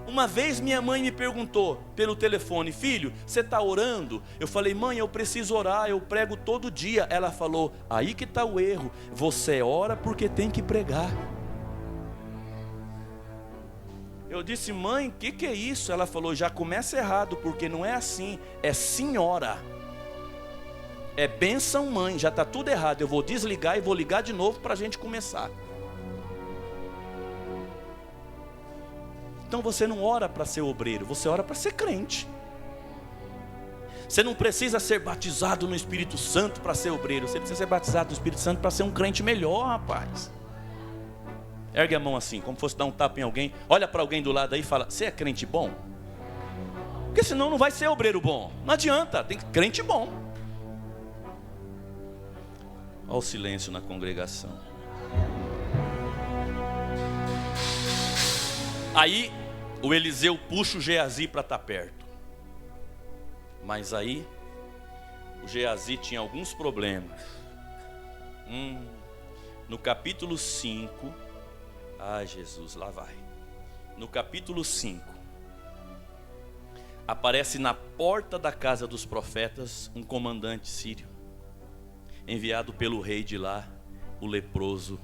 uma vez minha mãe me perguntou pelo telefone: filho, você está orando? Eu falei: mãe, eu preciso orar, eu prego todo dia. Ela falou: aí que está o erro, você ora porque tem que pregar. Eu disse: mãe, o que é isso? Ela falou: já começa errado, porque não é assim, é senhora. É bênção mãe, já está tudo errado. Eu vou desligar e vou ligar de novo para a gente começar. Então você não ora para ser obreiro, você ora para ser crente. Você não precisa ser batizado no Espírito Santo para ser obreiro, você precisa ser batizado no Espírito Santo para ser um crente melhor, rapaz. Ergue a mão assim, como fosse dar um tapa em alguém. Olha para alguém do lado aí e fala: você é crente bom? Porque senão não vai ser obreiro bom. Não adianta, tem crente bom. Olha o silêncio na congregação. Aí o Eliseu puxa o Geazi para estar perto. Mas aí o Geazi tinha alguns problemas. No capítulo 5, ai Jesus, lá vai. No capítulo 5, aparece na porta da casa dos profetas um comandante sírio, enviado pelo rei de lá, o leproso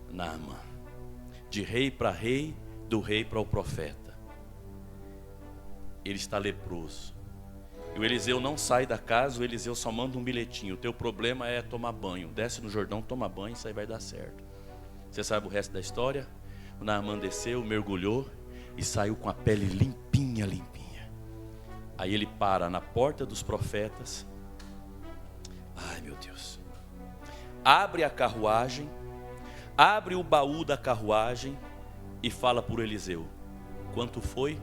Naamã. De rei para rei, do rei para o profeta. Ele está leproso. E o Eliseu não sai da casa, o Eliseu só manda um bilhetinho: o teu problema é tomar banho, desce no Jordão, toma banho, isso aí vai dar certo. Você sabe o resto da história? O Naamã desceu, mergulhou e saiu com a pele limpinha, limpinha. Aí ele para na porta dos profetas. Ai meu Deus. Abre a carruagem, abre o baú da carruagem e fala por Eliseu: quanto foi?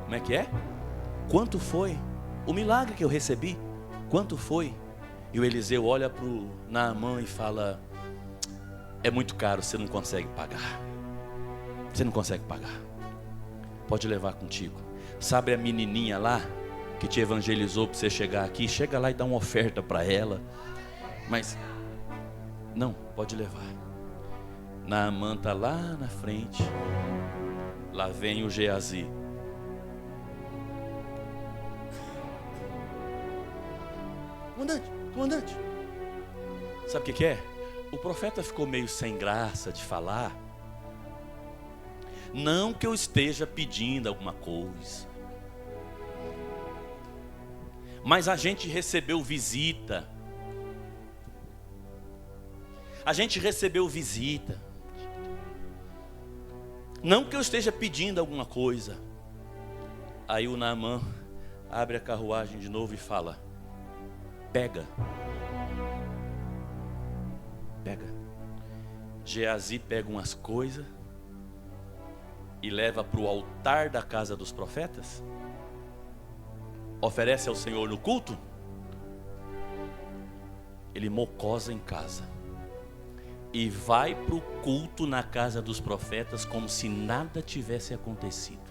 Como é que é? Quanto foi? O milagre que eu recebi, quanto foi? E o Eliseu olha para o Naamã e fala: é muito caro, você não consegue pagar. Você não consegue pagar. Pode levar contigo. Sabe a menininha lá que te evangelizou para você chegar aqui? Chega lá e dá uma oferta para ela. Mas não, pode levar. Naamã está lá na frente. Lá vem o Geazi. Comandante, comandante. Sabe o que é? O profeta ficou meio sem graça de falar. Não que eu esteja pedindo alguma coisa, mas a gente recebeu visita. A gente recebeu visita. Não que eu esteja pedindo alguma coisa. Aí o Naamã abre a carruagem de novo e fala: pega. Pega. Geazi pega umas coisas e leva para o altar da casa dos profetas. Oferece ao Senhor no culto. Ele mocosa em casa e vai para o culto na casa dos profetas como se nada tivesse acontecido.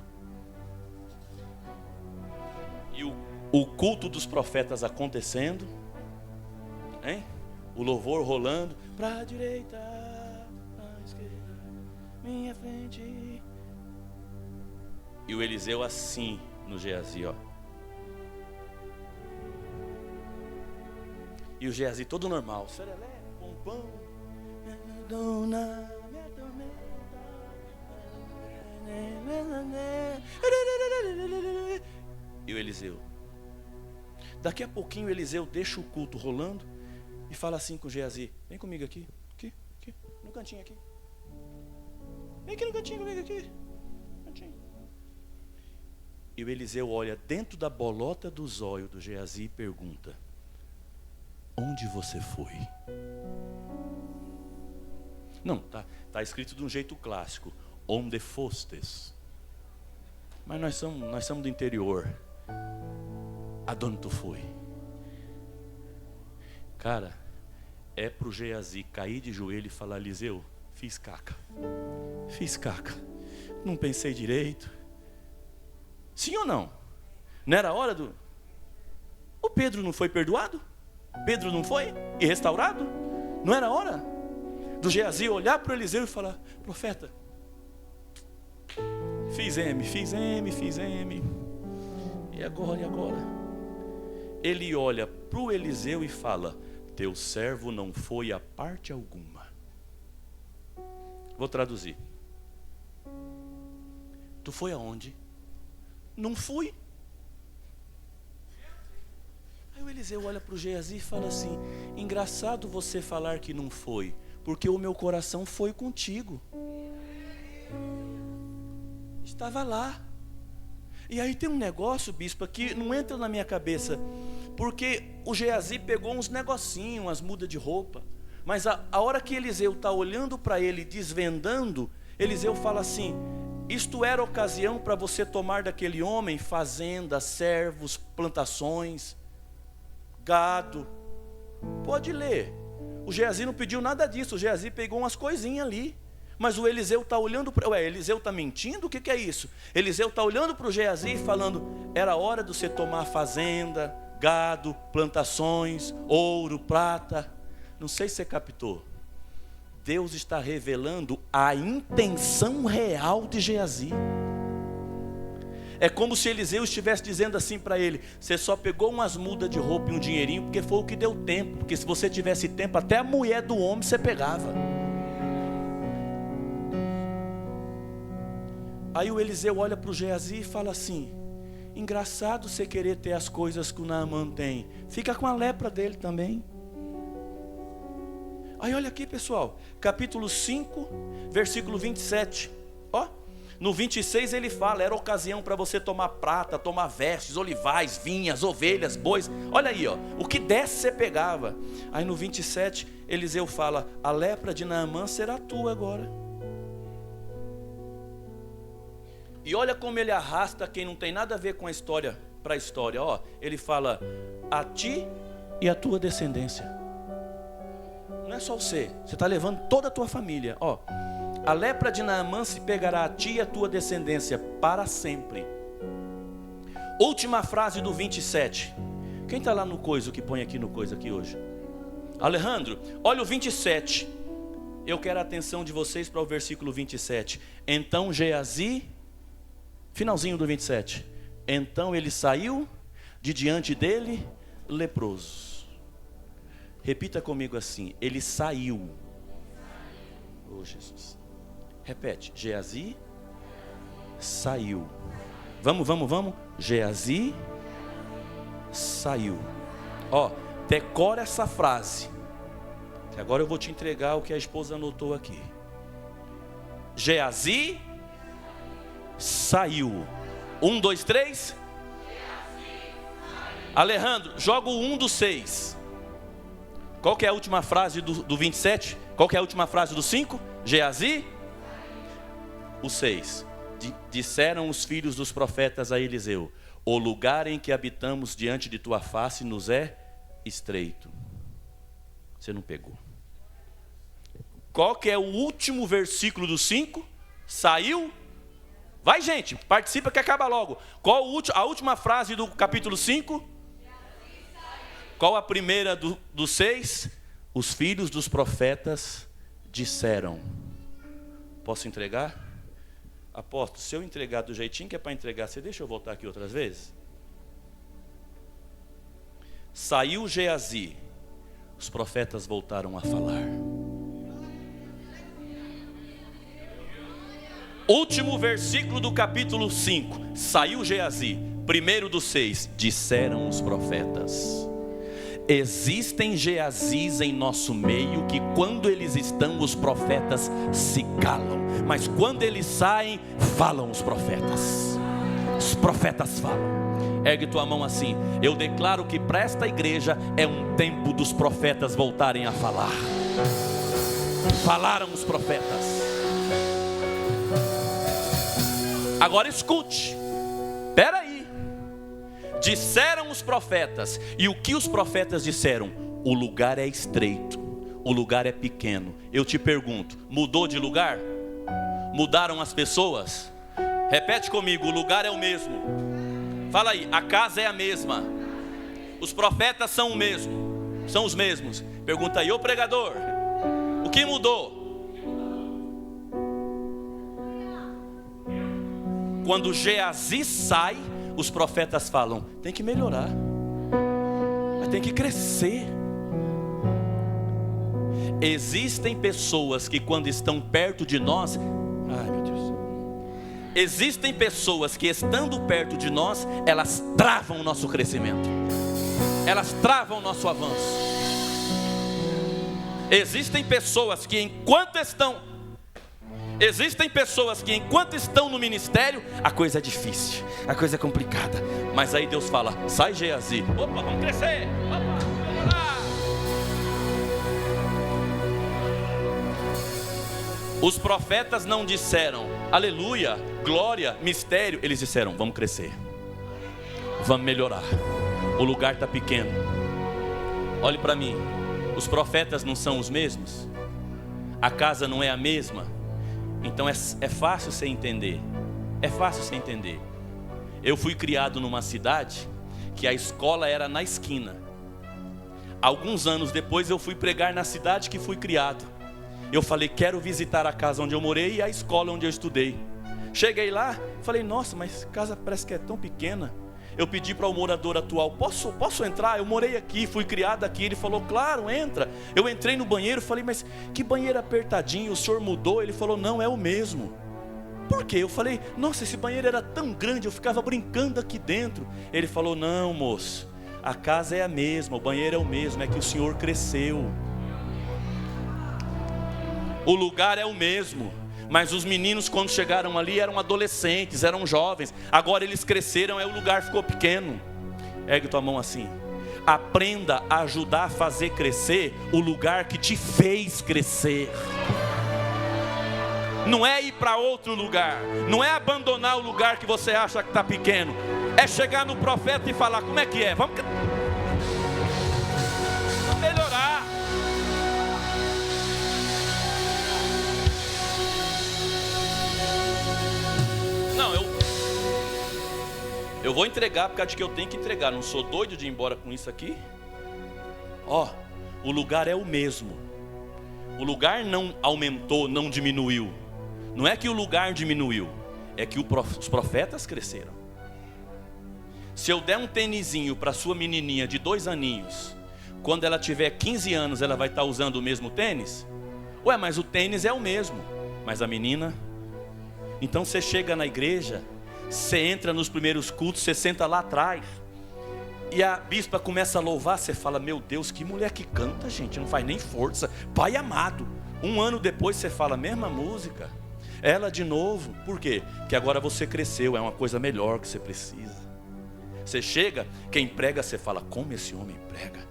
E o culto dos profetas acontecendo, hein? O louvor rolando, para a direita, para a esquerda, minha frente. E o Eliseu assim no Geazi, ó. E o Geazi todo normal, serelé, pompão, dona, e o Eliseu. Daqui a pouquinho o Eliseu deixa o culto rolando e fala assim com o Geazi: vem comigo aqui, no cantinho aqui. Vem aqui no cantinho comigo aqui. Cantinho. E o Eliseu olha dentro da bolota do zóio do Geazi e pergunta: onde você foi? Não, tá escrito de um jeito clássico: onde fostes? Mas nós somos do interior. Aonde tu foi? Cara, é pro Geazi cair de joelho e falar: Eliseu, fiz caca, não pensei direito. Sim ou não? Não era hora do... O Pedro não foi perdoado? Pedro não foi? E restaurado? Não era hora do Geazi olhar para o Eliseu e falar: profeta, fiz M. E agora? Ele olha para o Eliseu e fala: teu servo não foi a parte alguma. Vou traduzir. Tu foi aonde? Não fui. Aí o Eliseu olha para o Geazi e fala assim: engraçado você falar que não foi, porque o meu coração foi contigo. Estava lá. E aí tem um negócio, bispo, que não entra na minha cabeça, porque o Geazi pegou uns negocinhos, umas mudas de roupa, mas a hora que Eliseu está olhando para ele, desvendando, Eliseu fala assim: isto era ocasião para você tomar daquele homem fazendas, servos, plantações, gado. Pode ler. O Geazi não pediu nada disso. O Geazi pegou umas coisinhas ali. Mas o Eliseu está olhando para... Ué, Eliseu está mentindo? O que é isso? Eliseu está olhando para o Geazi e falando: era hora de você tomar fazenda, gado, plantações, ouro, prata. Não sei se você captou. Deus está revelando a intenção real de Geazi. É como se Eliseu estivesse dizendo assim para ele: você só pegou umas mudas de roupa e um dinheirinho porque foi o que deu tempo. Porque se você tivesse tempo, até a mulher do homem você pegava. Aí o Eliseu olha para o Geazi e fala assim: engraçado você querer ter as coisas que o Naamã tem. Fica com a lepra dele também. Aí olha aqui, pessoal, capítulo 5, versículo 27. Ó, no 26 ele fala: era ocasião para você tomar prata, tomar vestes, olivais, vinhas, ovelhas, bois. Olha aí, ó, o que desse você pegava. Aí no 27 Eliseu fala: a lepra de Naamã será tua agora. E olha como ele arrasta quem não tem nada a ver com a história para a história. Ó, ele fala: a ti e a tua descendência. Não é só você está levando toda a tua família. Ó, a lepra de Naamã se pegará a ti e a tua descendência para sempre. Última frase do 27. Quem está lá no coisa, que põe aqui no coisa aqui hoje? Alejandro, olha o 27. Eu quero a atenção de vocês para o versículo 27. Então Geazi... Finalzinho do 27. Então ele saiu de diante dele leproso. Repita comigo assim: ele saiu Oh, Jesus. Repete. Geazi saiu. Vamos. Geazi saiu. Ó, decora essa frase. Que agora eu vou te entregar o que a esposa anotou aqui. Geazi saiu. 1, 2, 3. Alejandro, joga o 1 do 6. Qual que é a última frase do 27? Qual que é a última frase do 5? Geazi. O 6. Disseram os filhos dos profetas a Eliseu: o lugar em que habitamos diante de tua face nos é estreito. Você não pegou. Qual que é o último versículo do 5? Saiu. Vai, gente, participa que acaba logo. Qual a última frase do capítulo 5? Qual a primeira do 6? Os filhos dos profetas disseram. Posso entregar? Apóstolo, se eu entregar do jeitinho que é para entregar, você deixa eu voltar aqui outras vezes? Saiu Geazi, os profetas voltaram a falar. Último versículo do capítulo 5. Saiu Geazi, primeiro dos 6. Disseram os profetas. Existem Geazis em nosso meio que quando eles estão, os profetas se calam. Mas quando eles saem, falam os profetas. Os profetas falam. Ergue tua mão assim. Eu declaro que para esta igreja é um tempo dos profetas voltarem a falar. Falaram os profetas. Agora escute. Espera aí. Disseram os profetas. E o que os profetas disseram? O lugar é estreito, o lugar é pequeno. Eu te pergunto, mudou de lugar? Mudaram as pessoas? Repete comigo, o lugar é o mesmo. Fala aí, a casa é a mesma. Os profetas são o mesmo. São os mesmos. Pergunta aí, ô pregador, o que mudou? Quando Geazi sai, os profetas falam, tem que melhorar, mas tem que crescer. Existem pessoas que quando estão perto de nós, ai meu Deus, existem pessoas que estando perto de nós, elas travam o nosso crescimento, elas travam o nosso avanço. Existem pessoas que enquanto estão no ministério, a coisa é difícil, a coisa é complicada. Mas aí Deus fala, sai Geazi, opa, vamos crescer, opa, vamos lá. Os profetas não disseram, aleluia, glória, mistério. Eles disseram, vamos crescer, vamos melhorar, o lugar está pequeno. Olhe para mim, os profetas não são os mesmos? A casa não é a mesma? Então é fácil você entender. É fácil você entender. Eu fui criado numa cidade que a escola era na esquina. Alguns anos depois eu fui pregar na cidade que fui criado. Eu falei, quero visitar a casa onde eu morei e a escola onde eu estudei. Cheguei lá, falei, nossa, mas a casa parece que é tão pequena. Eu pedi para o morador atual, posso entrar? Eu morei aqui, fui criado aqui. Ele falou, claro, entra. Eu entrei no banheiro, falei, mas que banheiro apertadinho, o senhor mudou? Ele falou, não, é o mesmo. Por quê? Eu falei, nossa, esse banheiro era tão grande, eu ficava brincando aqui dentro. Ele falou, não moço, a casa é a mesma, o banheiro é o mesmo, é que o senhor cresceu. O lugar é o mesmo. Mas os meninos quando chegaram ali eram adolescentes, eram jovens. Agora eles cresceram, aí o lugar ficou pequeno. Ergue tua mão assim. Aprenda a ajudar a fazer crescer o lugar que te fez crescer. Não é ir para outro lugar. Não é abandonar o lugar que você acha que está pequeno. É chegar no profeta e falar, como é que é? Vamos melhorar. Não, eu vou entregar por causa de que eu tenho que entregar. Não sou doido de ir embora com isso aqui. Ó, o lugar é o mesmo. O lugar não aumentou, não diminuiu. Não é que o lugar diminuiu, é que os profetas cresceram. Se eu der um tênisinho para sua menininha de 2 aninhos, quando ela tiver 15 anos, ela vai estar usando o mesmo tênis? Ué, mas o tênis é o mesmo. Mas a menina... Então você chega na igreja, você entra nos primeiros cultos, você senta lá atrás, e a bispa começa a louvar, você fala, meu Deus, que mulher que canta, gente, não faz nem força. Pai amado. Um ano depois você fala, mesma música. Ela de novo. Por quê? Porque agora você cresceu, é uma coisa melhor que você precisa. Você chega, quem prega, você fala, como esse homem prega?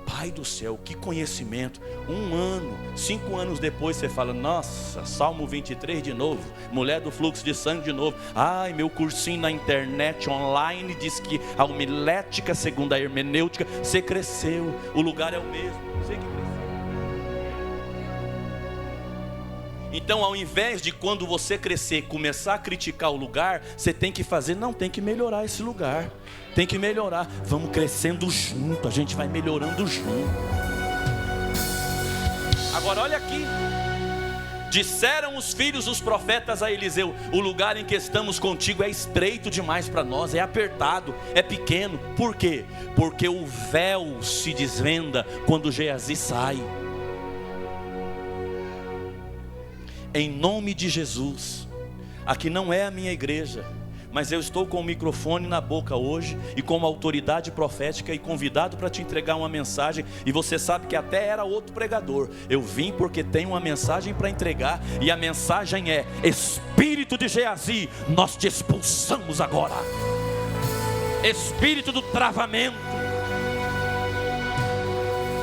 Pai do céu, que conhecimento. 1 ano, 5 anos depois você fala, nossa, Salmo 23 de novo, mulher do fluxo de sangue de novo. Ai, meu cursinho na internet online diz que a homilética segundo a hermenêutica. Você cresceu, o lugar é o mesmo, você que cresceu. Então, ao invés de quando você crescer começar a criticar o lugar, você tem que fazer, não, tem que melhorar esse lugar. Tem que melhorar. Vamos crescendo junto, a gente vai melhorando junto. Agora olha aqui. Disseram os filhos dos profetas a Eliseu, o lugar em que estamos contigo é estreito demais para nós, é apertado, é pequeno. Por quê? Porque o véu se desvenda quando Geazi sai. Em nome de Jesus, aqui não é a minha igreja, mas eu estou com o microfone na boca hoje e com uma autoridade profética e convidado para te entregar uma mensagem. E você sabe que até era outro pregador. Eu vim porque tenho uma mensagem para entregar, e a mensagem é: espírito de Geazi, nós te expulsamos agora. Espírito do travamento.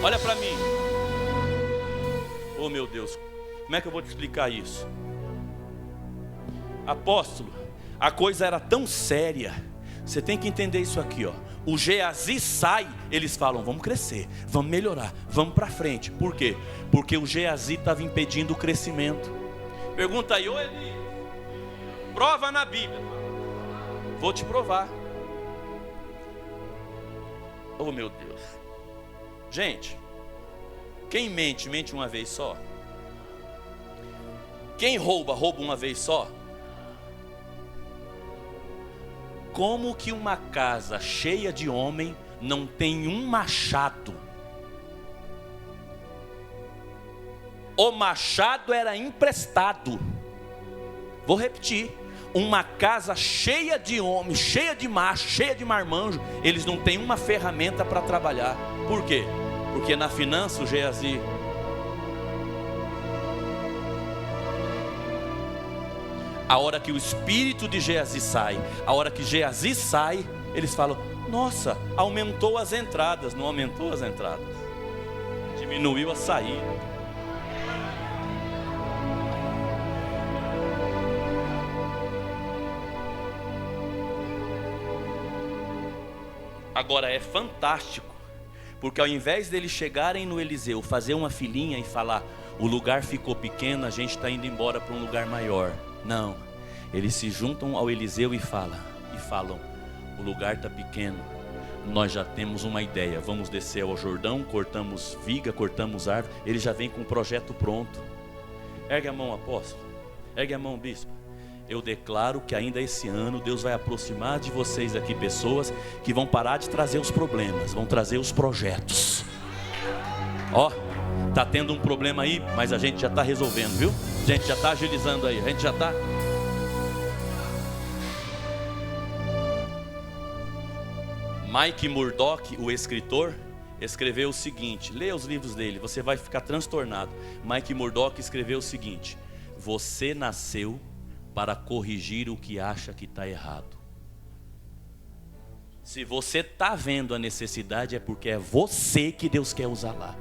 Olha para mim. Oh meu Deus, como é que eu vou te explicar isso? Apóstolo, a coisa era tão séria. Você tem que entender isso aqui, ó. O Geazi sai, eles falam, vamos crescer, vamos melhorar, vamos para frente. Por quê? Porque o Geazi estava impedindo o crescimento. Pergunta aí, ô Eli, prova na Bíblia. Vou te provar. Oh meu Deus. Gente, quem mente, mente uma vez só. Quem rouba, rouba uma vez só. Como que uma casa cheia de homem não tem um machado? O machado era emprestado. Vou repetir. Uma casa cheia de homens, cheia de macho, cheia de marmanjo, eles não têm uma ferramenta para trabalhar. Por quê? Porque na finança o Geazi... A hora que o espírito de Geazi sai, a hora que Geazi sai, eles falam, nossa, aumentou as entradas. Não aumentou as entradas, diminuiu a saída. Agora é fantástico, porque ao invés deles chegarem no Eliseu, fazer uma filinha e falar, o lugar ficou pequeno, a gente está indo embora para um lugar maior. Não, eles se juntam ao Eliseu e falam, o lugar está pequeno, nós já temos uma ideia, vamos descer ao Jordão, cortamos viga, cortamos árvore. Ele já vem com o projeto pronto. Ergue a mão, apóstolo, ergue a mão, bispo. Eu declaro que ainda esse ano Deus vai aproximar de vocês aqui pessoas que vão parar de trazer os problemas, vão trazer os projetos. Ó, tá tendo um problema aí, mas a gente já está resolvendo, viu? A gente já está agilizando aí, a gente já está... Mike Murdock, o escritor, escreveu o seguinte, leia os livros dele, você vai ficar transtornado. Mike Murdock escreveu o seguinte: você nasceu para corrigir o que acha que está errado. Se você está vendo a necessidade, é porque é você que Deus quer usar lá.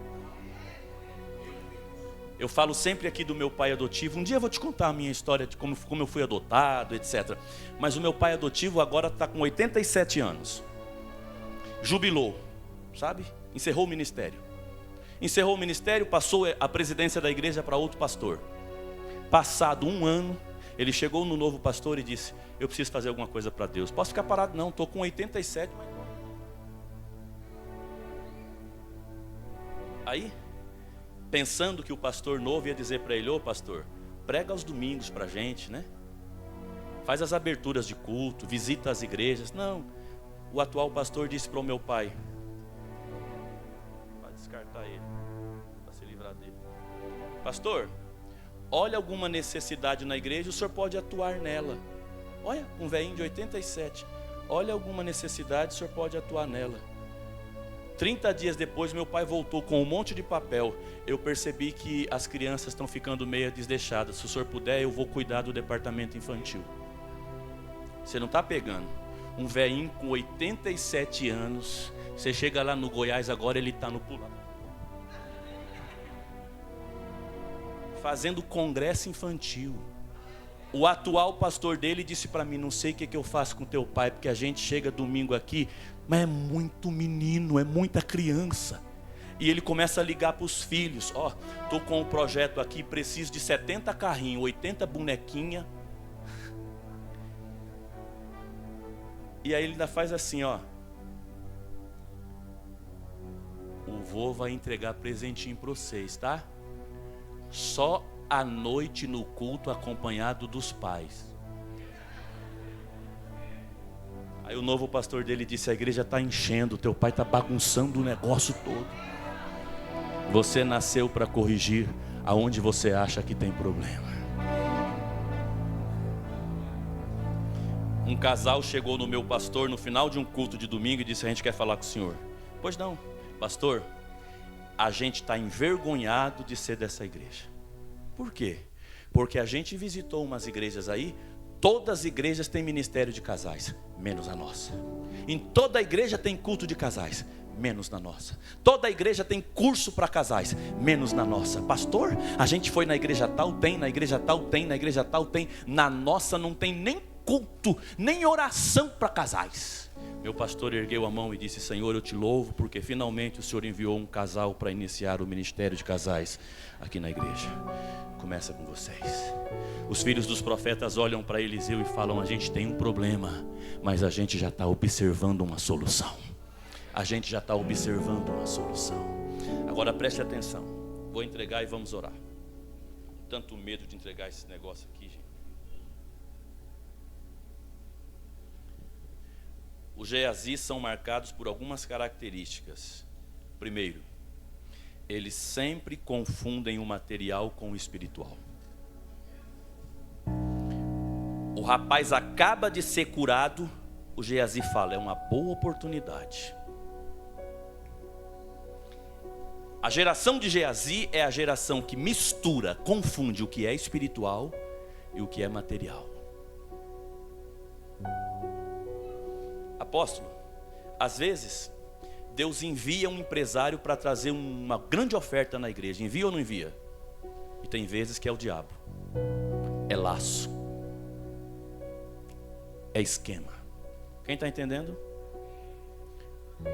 Eu falo sempre aqui do meu pai adotivo. Um dia eu vou te contar a minha história de como eu fui adotado, etc. Mas o meu pai adotivo agora está com 87 anos. Jubilou, sabe? Encerrou o ministério. Encerrou o ministério, passou a presidência da igreja para outro pastor. Passado 1 ano, ele chegou no novo pastor e disse, eu preciso fazer alguma coisa para Deus. Posso ficar parado? Não, estou com 87, mas... Aí... pensando que o pastor novo ia dizer para ele, ô pastor, prega aos domingos para a gente, né? Faz as aberturas de culto, visita as igrejas. Não, o atual pastor disse para o meu pai, vai descartar ele, para se livrar dele. Pastor, olha alguma necessidade na igreja, o senhor pode atuar nela. Olha, um velhinho de 87. Olha alguma necessidade, o senhor pode atuar nela. 30 dias depois, meu pai voltou com um monte de papel. Eu percebi que as crianças estão ficando meio desleixadas. Se o senhor puder, eu vou cuidar do departamento infantil. Você não está pegando. Um velhinho com 87 anos. Você chega lá no Goiás agora, ele está no pular, fazendo congresso infantil. O atual pastor dele disse para mim: não sei o que eu faço com teu pai, porque a gente chega domingo aqui, mas é muito menino, é muita criança. E ele começa a ligar para os filhos: ó, tô com um projeto aqui, preciso de 70 carrinhos, 80 bonequinha. E aí ele ainda faz assim, ó: o vô vai entregar presentinho para vocês, tá? Só à noite no culto, acompanhado dos pais. Aí o novo pastor dele disse: a igreja está enchendo, teu pai está bagunçando o negócio todo. Você nasceu para corrigir aonde você acha que tem problema. Um casal chegou no meu pastor no final de um culto de domingo e disse: a gente quer falar com o senhor. Pois não, pastor, a gente está envergonhado de ser dessa igreja. Por quê? Porque a gente visitou umas igrejas aí, todas as igrejas têm ministério de casais, menos a nossa. Em toda a igreja tem culto de casais, menos na nossa. Toda a igreja tem curso para casais, menos na nossa. Pastor, a gente foi na igreja tal, tem, na igreja tal, tem, na igreja tal, tem. Na nossa não tem nem culto, nem oração para casais. Meu pastor ergueu a mão e disse: Senhor, eu te louvo, porque finalmente o Senhor enviou um casal para iniciar o ministério de casais aqui na igreja. Começa com vocês. Os filhos dos profetas olham para Eliseu e falam: a gente tem um problema, mas a gente já está observando uma solução. A gente já está observando uma solução. Agora preste atenção. Vou entregar e vamos orar. Tanto medo de entregar esse negócio aqui, gente. Os Geazis são marcados por algumas características. Primeiro, eles sempre confundem o material com o espiritual. O rapaz acaba de ser curado, o Geazi fala: é uma boa oportunidade. A geração de Geazi é a geração que mistura, confunde o que é espiritual e o que é material. Apóstolo, às vezes Deus envia um empresário para trazer uma grande oferta na igreja. Envia ou não envia? E tem vezes que é o diabo. É laço. É esquema. Quem está entendendo?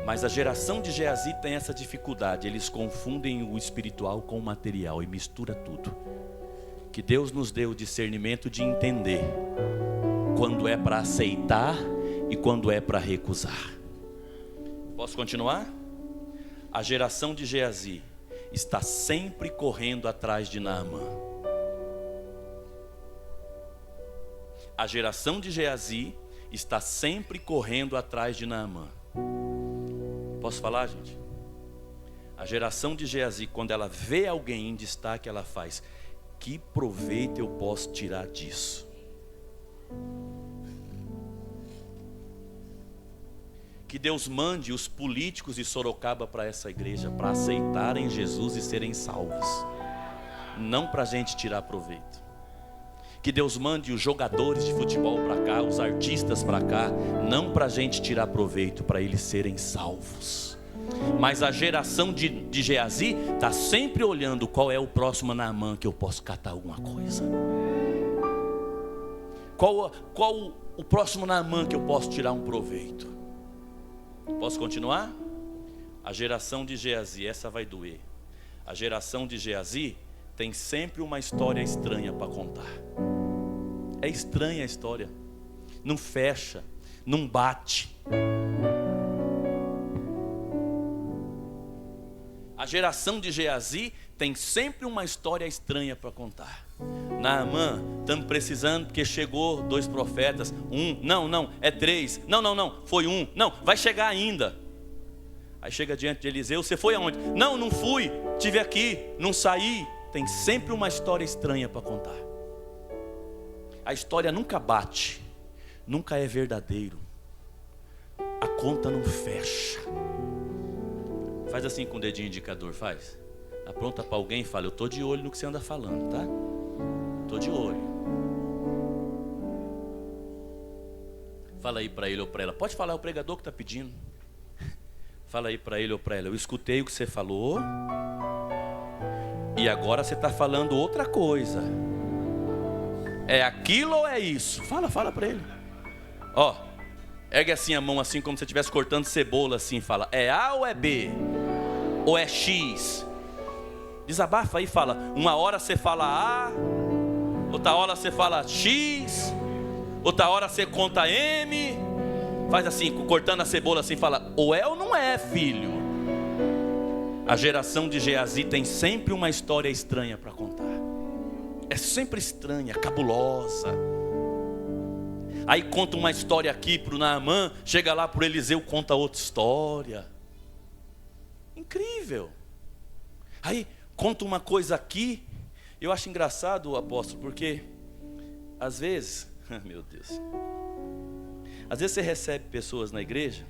Mas a geração de Geazi tem essa dificuldade. Eles confundem o espiritual com o material e mistura tudo. Que Deus nos dê o discernimento de entender quando é para aceitar e quando é para recusar. Posso continuar? A geração de Geazi está sempre correndo atrás de Naamã. A geração de Geazi está sempre correndo atrás de Naamã. Posso falar, gente? A geração de Geazi, quando ela vê alguém em destaque, ela faz: que proveito eu posso tirar disso? Que Deus mande os políticos de Sorocaba para essa igreja, para aceitarem Jesus e serem salvos, não para a gente tirar proveito. Que Deus mande os jogadores de futebol para cá, os artistas para cá, não para a gente tirar proveito, para eles serem salvos. Mas a geração de Geazi está sempre olhando qual é o próximo Naamã que eu posso catar alguma coisa. Qual o próximo Naamã que eu posso tirar um proveito? Posso continuar? A geração de Geazi, essa vai doer. A geração de Geazi tem sempre uma história estranha para contar. É estranha a história. Não fecha, não bate. A geração de Geazi tem sempre uma história estranha para contar. Naamã, estamos precisando porque chegou 2 profetas. Não, é 3. Não, foi 1. Não, vai chegar ainda. Aí chega diante de Eliseu: você foi aonde? Não fui, estive aqui, não saí. tem sempre uma história estranha para contar. A história nunca bate, nunca é verdadeiro. A conta não fecha. Faz assim com o dedinho indicador, faz. Apronta para alguém e fala: eu estou de olho no que você anda falando, tá? Estou de olho. Fala aí para ele ou para ela. Pode falar, é o pregador que está pedindo. Fala aí para ele ou para ela: eu escutei o que você falou e agora você está falando outra coisa. É aquilo ou é isso? Fala para ele. Ó, ergue assim a mão, assim como se você estivesse cortando cebola, assim. Fala: é A ou é B? Ou é X? Desabafa aí, fala. Uma hora você fala A, outra hora você fala X, outra hora você conta M. Faz assim, cortando a cebola assim, fala: ou é ou não é, filho? A geração de Geazi tem sempre uma história estranha para contar. É sempre estranha, cabulosa. Aí conta uma história aqui para o Naamã, chega lá para o Eliseu, conta outra história. Incrível. Aí conta uma coisa aqui. Eu acho engraçado, apóstolo, porque às vezes, meu Deus, às vezes você recebe pessoas na igreja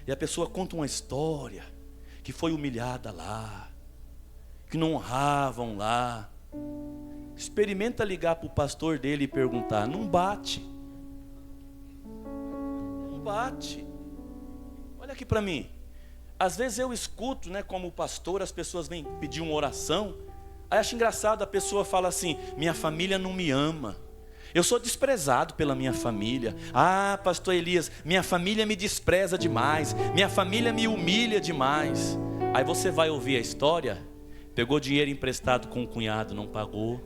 e a pessoa conta uma história que foi humilhada lá, que não honravam lá. Experimenta ligar para o pastor dele e perguntar: não bate. Não bate. Olha aqui para mim. Às vezes eu escuto, né, como pastor, as pessoas vêm pedir uma oração. Aí acho engraçado, a pessoa fala assim: minha família não me ama. Eu sou desprezado pela minha família. Ah, pastor Elias, minha família me despreza demais. Minha família me humilha demais. Aí você vai ouvir a história. Pegou dinheiro emprestado com o cunhado, não pagou.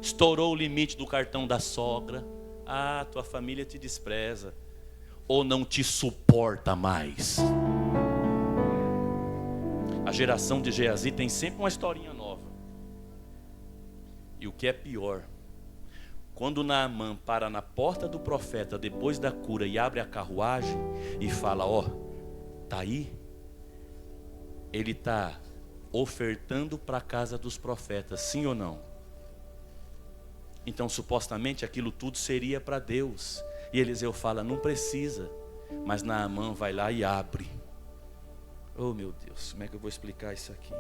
Estourou o limite do cartão da sogra. Ah, tua família te despreza. Ou não te suporta mais. A geração de Geazi tem sempre uma historinha nova. E o que é pior, quando Naamã para na porta do profeta depois da cura e abre a carruagem e fala: ó, tá aí, ele está ofertando para a casa dos profetas, sim ou não? Então supostamente aquilo tudo seria para Deus. E Eliseu fala: não precisa. Mas Naamã vai lá e abre. Oh meu Deus, como é que eu vou explicar isso aqui?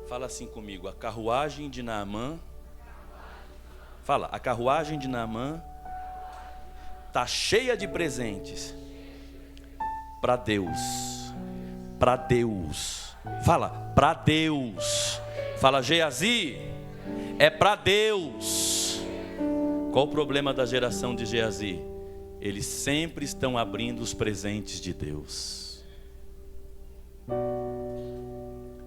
Fala assim comigo: a carruagem de Naamã. Fala: a carruagem de Naamã está cheia de presentes para Deus. Para Deus. Fala: para Deus. Fala: Geazi, é para Deus. Qual o problema da geração de Geazi? Eles sempre estão abrindo os presentes de Deus.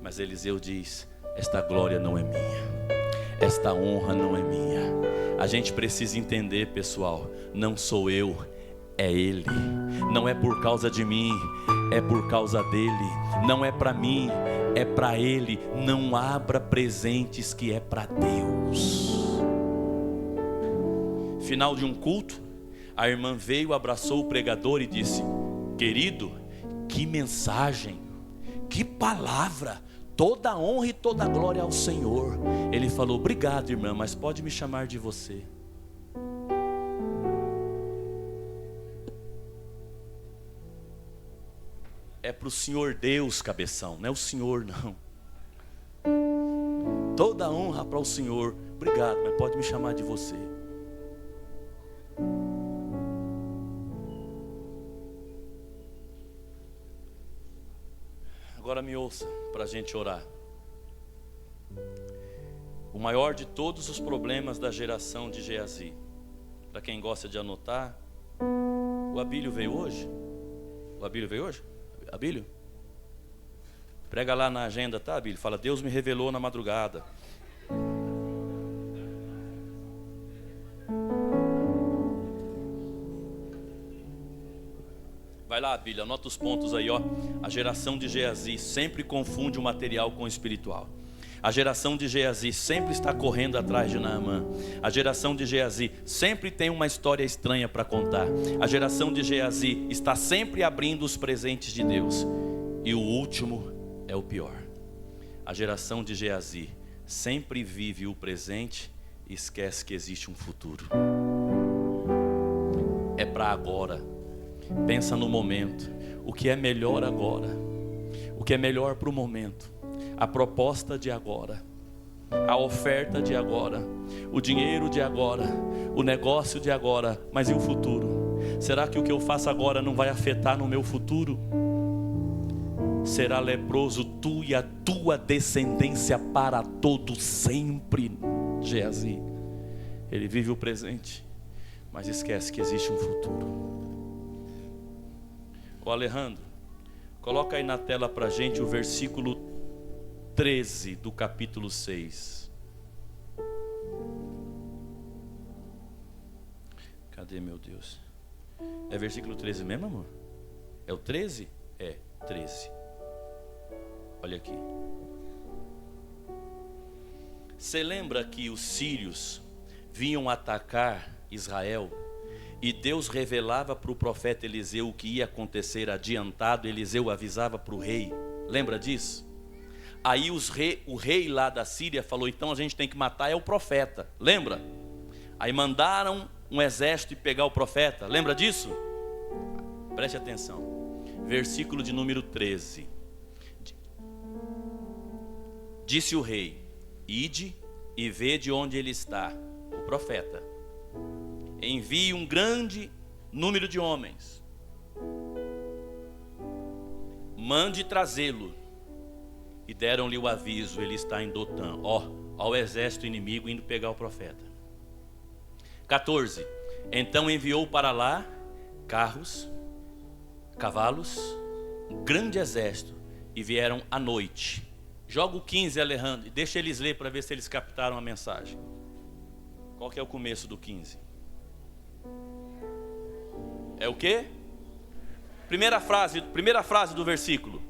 Mas Eliseu diz: esta glória não é minha, esta honra não é minha. A gente precisa entender, pessoal, não sou eu, é Ele. Não é por causa de mim, é por causa dele. Não é para mim, é para Ele. Não abra presentes que é para Deus. Final de um culto, a irmã veio, abraçou o pregador e disse: querido, que mensagem, que palavra, toda a honra e toda a glória ao Senhor. Ele falou: obrigado, irmã, mas pode me chamar de você. É para o Senhor Deus, cabeção, não é o Senhor não. Toda a honra para o Senhor. Obrigado, mas pode me chamar de você. Agora me ouça, para a gente orar. O maior de todos os problemas da geração de Geazi, para quem gosta de anotar, o Abílio veio hoje? O Abílio veio hoje? Abílio? Prega lá na agenda, tá, Abílio? Fala: Deus me revelou na madrugada. Vai lá, Abílio, anota os pontos aí, ó. A geração de Geazi sempre confunde o material com o espiritual. A geração de Geazi sempre está correndo atrás de Naamã. A geração de Geazi sempre tem uma história estranha para contar. A geração de Geazi está sempre abrindo os presentes de Deus. E o último é o pior. A geração de Geazi sempre vive o presente e esquece que existe um futuro. É para agora. Pensa no momento. O que é melhor agora? O que é melhor para o momento? A proposta de agora, a oferta de agora, o dinheiro de agora, o negócio de agora. Mas e o futuro? Será que o que eu faço agora não vai afetar no meu futuro? Será leproso tu e a tua descendência para todo sempre. Geazi, ele vive o presente, mas esquece que existe um futuro. Ô Alejandro, coloca aí na tela pra gente o versículo 13 do capítulo 6. Cadê, meu Deus? É versículo 13 mesmo, amor? É o 13? É, 13. Olha aqui. Você lembra que os sírios vinham atacar Israel e Deus revelava para o profeta Eliseu o que ia acontecer adiantado? Eliseu avisava para o rei. Lembra disso? Aí o rei lá da Síria falou: então a gente tem que matar o profeta. Lembra? Aí mandaram um exército pegar o profeta. Lembra disso? Preste atenção. Versículo de número 13. Disse o rei: ide e vede onde ele está, o profeta. Envie um grande número de homens. Mande trazê-lo. E deram-lhe o aviso: ele está em Dotã. Ó o exército inimigo indo pegar o profeta. 14. Então enviou para lá carros, cavalos, um grande exército, e vieram à noite. Joga o 15, Alejandro, e deixa eles ler para ver se eles captaram a mensagem. Qual que é o começo do 15? É o quê? Primeira frase do versículo.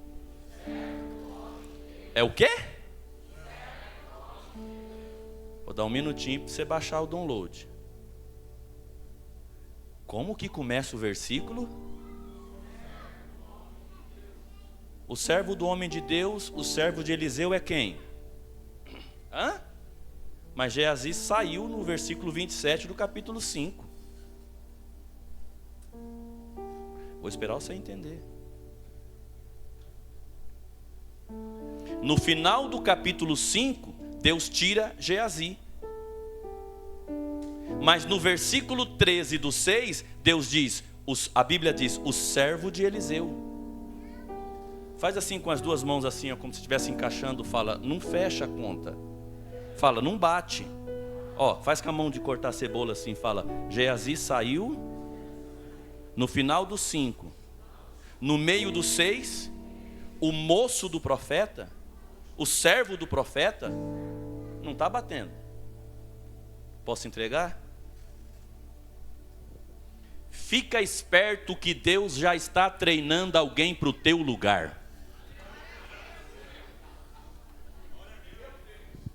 É o quê? Vou dar um minutinho para você baixar o download. Como que começa o versículo? O servo do homem de Deus, o servo de Eliseu é quem? Hã? Mas Geazi saiu no versículo 27 do capítulo 5. Vou esperar você entender. No final do capítulo 5, Deus tira Geazi. Mas no versículo 13 do 6, Deus diz, a Bíblia diz, o servo de Eliseu. Faz assim com as duas mãos assim, ó, como se estivesse encaixando. Fala, não fecha a conta. Fala, não bate. Ó, faz com a mão de cortar cebola assim. Fala, Geazi saiu no final do 5. No meio do 6, o moço do profeta, o servo do profeta, não está batendo. Posso entregar? Fica esperto que Deus já está treinando alguém para o teu lugar.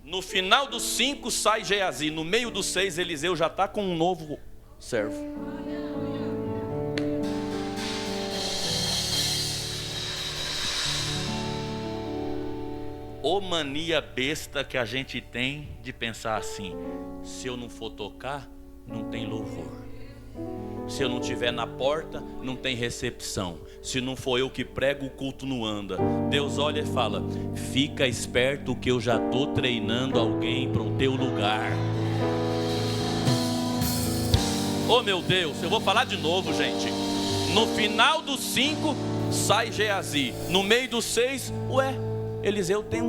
No final do 5 sai Geazi, no meio do 6 Eliseu já está com um novo servo. Ô mania besta que a gente tem de pensar assim: se eu não for tocar, não tem louvor. Se eu não estiver na porta, não tem recepção. Se não for eu que prego, o culto não anda. Deus olha e fala: fica esperto que eu já estou treinando alguém para o teu lugar. Oh meu Deus, eu vou falar de novo, gente. No final do 5 sai Geazi. No meio do 6, Eliseu tem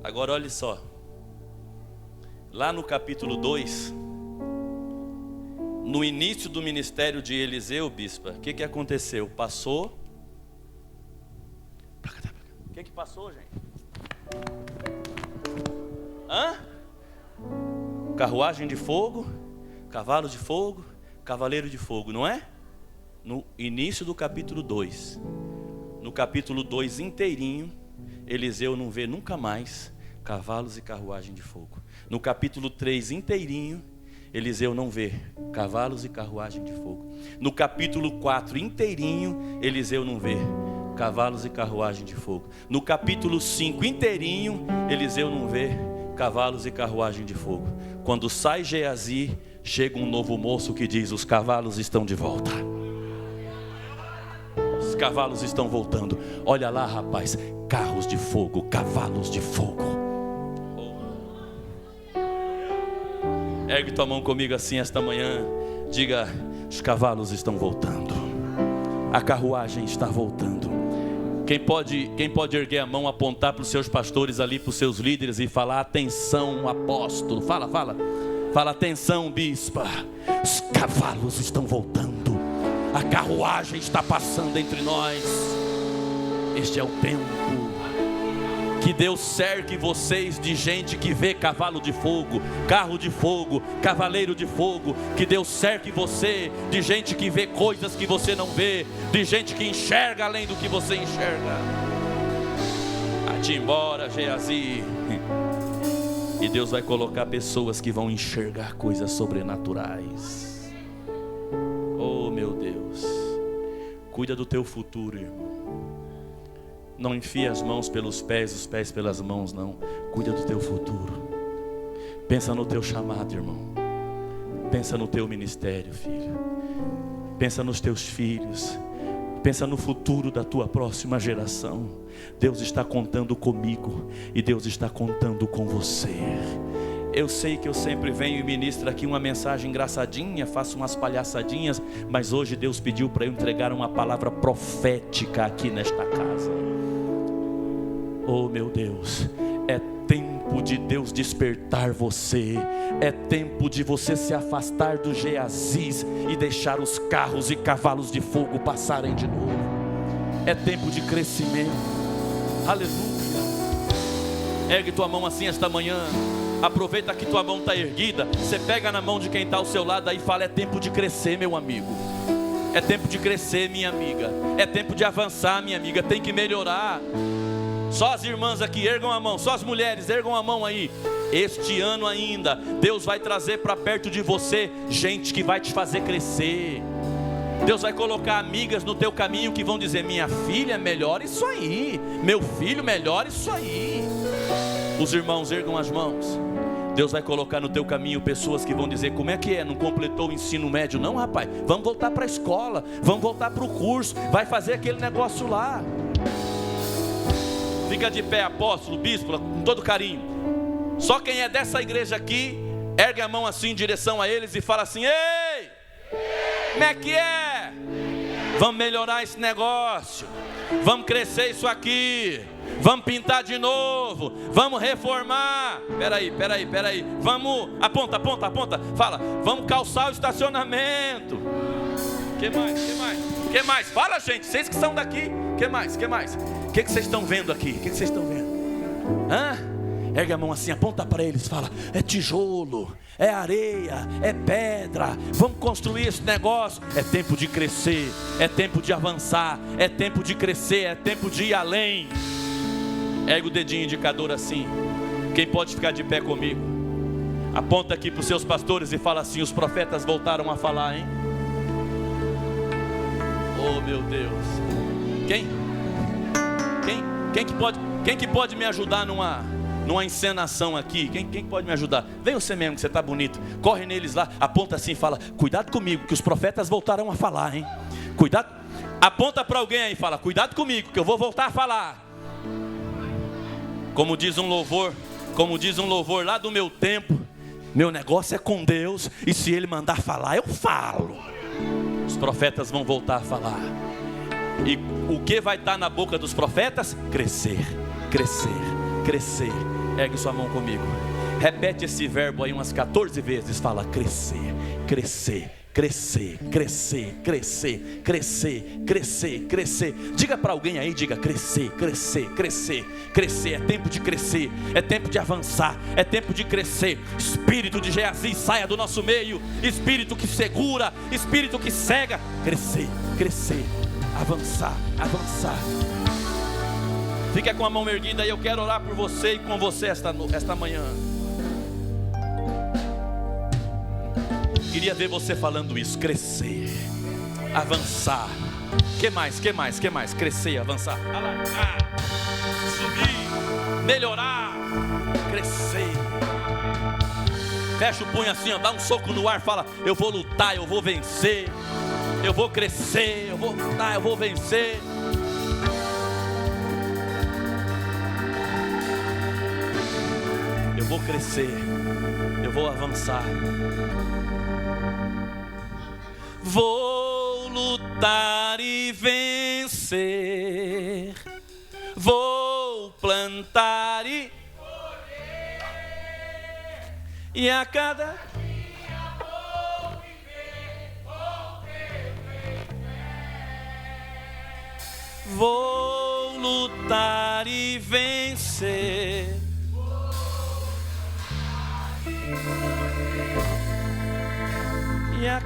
Agora olhe só. Lá no capítulo 2, no início do ministério de Eliseu, bispa, o que aconteceu? Passou. O que passou, gente? Carruagem de fogo, cavalo de fogo, cavaleiro de fogo, não é? No início do capítulo 2. No capítulo 2 inteirinho, Eliseu não vê nunca mais cavalos e carruagem de fogo. No capítulo 3 inteirinho, Eliseu não vê cavalos e carruagem de fogo. No capítulo 4 inteirinho, Eliseu não vê cavalos e carruagem de fogo. No capítulo 5 inteirinho, Eliseu não vê cavalos e carruagem de fogo. Quando sai Geazi, chega um novo moço que diz: os cavalos estão de volta. Os cavalos estão voltando. Olha lá, rapaz, carros de fogo, cavalos de fogo. Ergue tua mão comigo assim esta manhã. Diga: os cavalos estão voltando. A carruagem está voltando. Quem pode erguer a mão, apontar para os seus pastores ali, para os seus líderes e falar: atenção, apóstolo. Fala, atenção, bispa. Os cavalos estão voltando. A carruagem está passando entre nós. Este é o tempo. Que Deus cerque vocês de gente que vê cavalo de fogo, carro de fogo, cavaleiro de fogo. Que Deus cerque você de gente que vê coisas que você não vê, de gente que enxerga além do que você enxerga. Vai-te embora, Geazi. E Deus vai colocar pessoas que vão enxergar coisas sobrenaturais. Oh, meu Deus. Cuida do teu futuro, irmão. Não enfia as mãos pelos pés, os pés pelas mãos, não. Cuida do teu futuro. Pensa no teu chamado, irmão. Pensa no teu ministério, filho. Pensa nos teus filhos. Pensa no futuro da tua próxima geração. Deus está contando comigo e Deus está contando com você. Eu sei que eu sempre venho e ministro aqui uma mensagem engraçadinha, faço umas palhaçadinhas, mas hoje Deus pediu para eu entregar uma palavra profética aqui nesta casa. Oh, meu Deus, é tempo de Deus despertar você. É tempo de você se afastar do Geazis e deixar os carros e cavalos de fogo passarem de novo. É tempo de crescimento. Aleluia. Ergue tua mão assim esta manhã. Aproveita que tua mão está erguida. Você pega na mão de quem está ao seu lado aí e fala: é tempo de crescer, meu amigo. É tempo de crescer, minha amiga. É tempo de avançar, minha amiga. Tem que melhorar. Só as irmãs aqui, ergam a mão. Só as mulheres, ergam a mão aí. Este ano ainda, Deus vai trazer para perto de você gente que vai te fazer crescer. Deus vai colocar amigas no teu caminho que vão dizer: minha filha, melhora isso aí. Meu filho, melhora isso aí. Os irmãos, ergam as mãos. Deus vai colocar no teu caminho pessoas que vão dizer: como é que é? Não completou o ensino médio não, rapaz? Vamos voltar para a escola, vamos voltar para o curso, vai fazer aquele negócio lá. Fica de pé, apóstolo, bispo, com todo carinho. Só quem é dessa igreja aqui, ergue a mão assim em direção a eles e fala assim: ei, como é que é? Vamos melhorar esse negócio, vamos crescer isso aqui, vamos pintar de novo, vamos reformar. Peraí, vamos, aponta, fala, vamos calçar o estacionamento. Que mais? Fala, gente, vocês que são daqui, que mais? O que vocês estão vendo aqui? O que vocês estão vendo? Ergue a mão assim, aponta para eles, fala: é tijolo, é areia, é pedra, vamos construir esse negócio. É tempo de crescer, é tempo de avançar, é tempo de crescer, é tempo de ir além. Ergue o dedinho indicador assim. Quem pode ficar de pé comigo? Aponta aqui para os seus pastores e fala assim: os profetas voltaram a falar, hein? Oh, meu Deus. Quem que pode me ajudar numa encenação aqui? Quem pode me ajudar? Vem você mesmo, que você está bonito. Corre neles lá, aponta assim e fala: cuidado comigo, que os profetas voltarão a falar, hein? Cuidado. Aponta para alguém aí e fala: cuidado comigo, que eu vou voltar a falar. Como diz um louvor lá do meu tempo: meu negócio é com Deus, e se Ele mandar falar, eu falo. Os profetas vão voltar a falar. E o que vai estar na boca dos profetas? Crescer. Ergue sua mão comigo. Repete esse verbo aí umas 14 vezes. Fala: crescer. Diga para alguém aí, diga: crescer. É tempo de crescer, é tempo de avançar, é tempo de crescer. Espírito de Geazi, saia do nosso meio. Espírito que segura, espírito que cega. Crescer, avançar. Fica com a mão erguida e eu quero orar por você e com você esta manhã. queria ver você falando isso. Crescer, avançar. Que mais? Crescer, avançar, alagar, subir, melhorar, crescer. Fecha o punho assim, ó, dá um soco no ar, fala: eu vou lutar, eu vou vencer, eu vou crescer, eu vou lutar, eu vou vencer. Eu vou crescer, eu vou avançar. Vou lutar e vencer. Vou plantar e colher. E a cada dia vou viver, vou ter fé. Vou lutar e vencer. E a...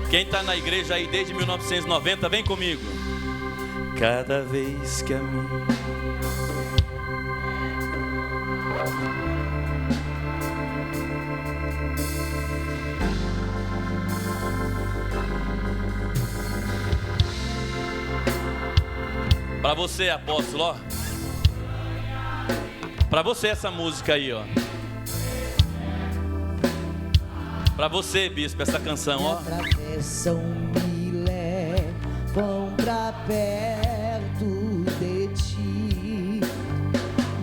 Quem está na igreja aí desde 1990, vem comigo. Cada vez que a mim para você, apóstolo, ó. Para você essa música aí, ó. Para você, bispo, essa canção, ó. Me atravessam, me levam pra perto de ti.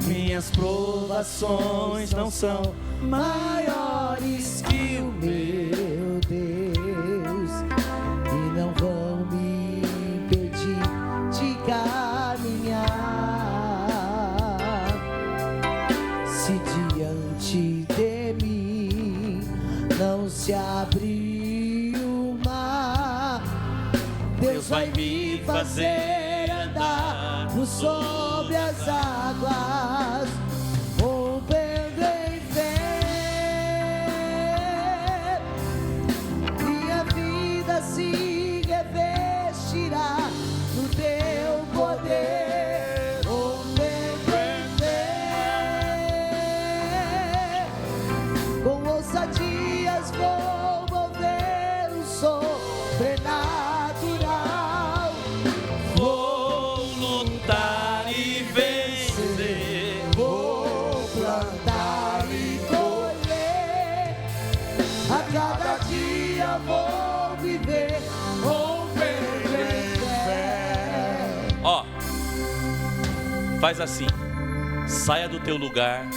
Minhas provações não são maiores que o meu Deus, e não vão me impedir de caminhar. Se diante de mim não se abrir o mar, Deus vai me fazer andar por sobre as águas, rompendo em fé. Minha vida se revestirá do teu poder, rompendo em fé. Com ousadias vou mover o sobrenatural. Vou lutar e vencer. Vou plantar e colher. A cada dia vou viver, rompendo em fé. Ó, faz assim. Saia do teu lugar.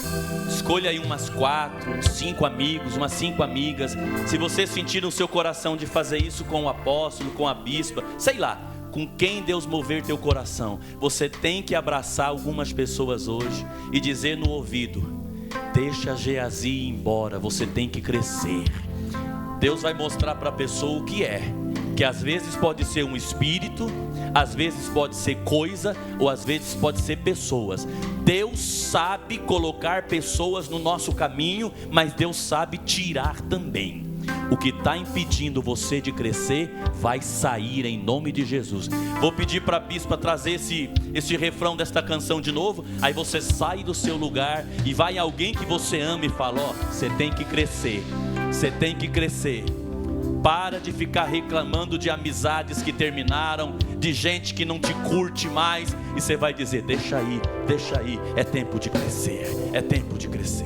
Escolha aí umas 4, 5 amigos, umas 5 amigas. Se você sentir no seu coração de fazer isso com o apóstolo, com a bispa, sei lá, com quem Deus mover teu coração, você tem que abraçar algumas pessoas hoje e dizer no ouvido: deixa Geazi ir embora, você tem que crescer. Deus vai mostrar para a pessoa o que é, que às vezes pode ser um espírito, às vezes pode ser coisa, ou às vezes pode ser pessoas. Deus sabe colocar pessoas no nosso caminho, mas Deus sabe tirar também. O que está impedindo você de crescer vai sair em nome de Jesus. Vou pedir para a bispa trazer esse refrão desta canção de novo. Aí você sai do seu lugar e vai em alguém que você ama e fala: ó, você tem que crescer, você tem que crescer. Para de ficar reclamando de amizades que terminaram, de gente que não te curte mais. E você vai dizer: deixa aí, é tempo de crescer, é tempo de crescer.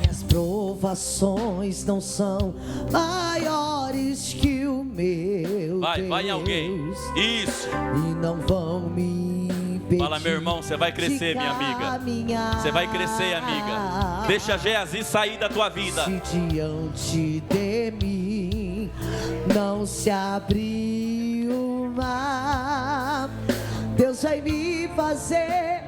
Minhas provações não são maiores que o meu Vai em Deus, alguém. Isso. e não vão me impedir. Fala: meu irmão, você vai crescer, minha amiga. Você vai crescer, amiga. Deixa Geazi sair da tua vida. Se diante de mim não se abrir o mar, Deus vai me fazer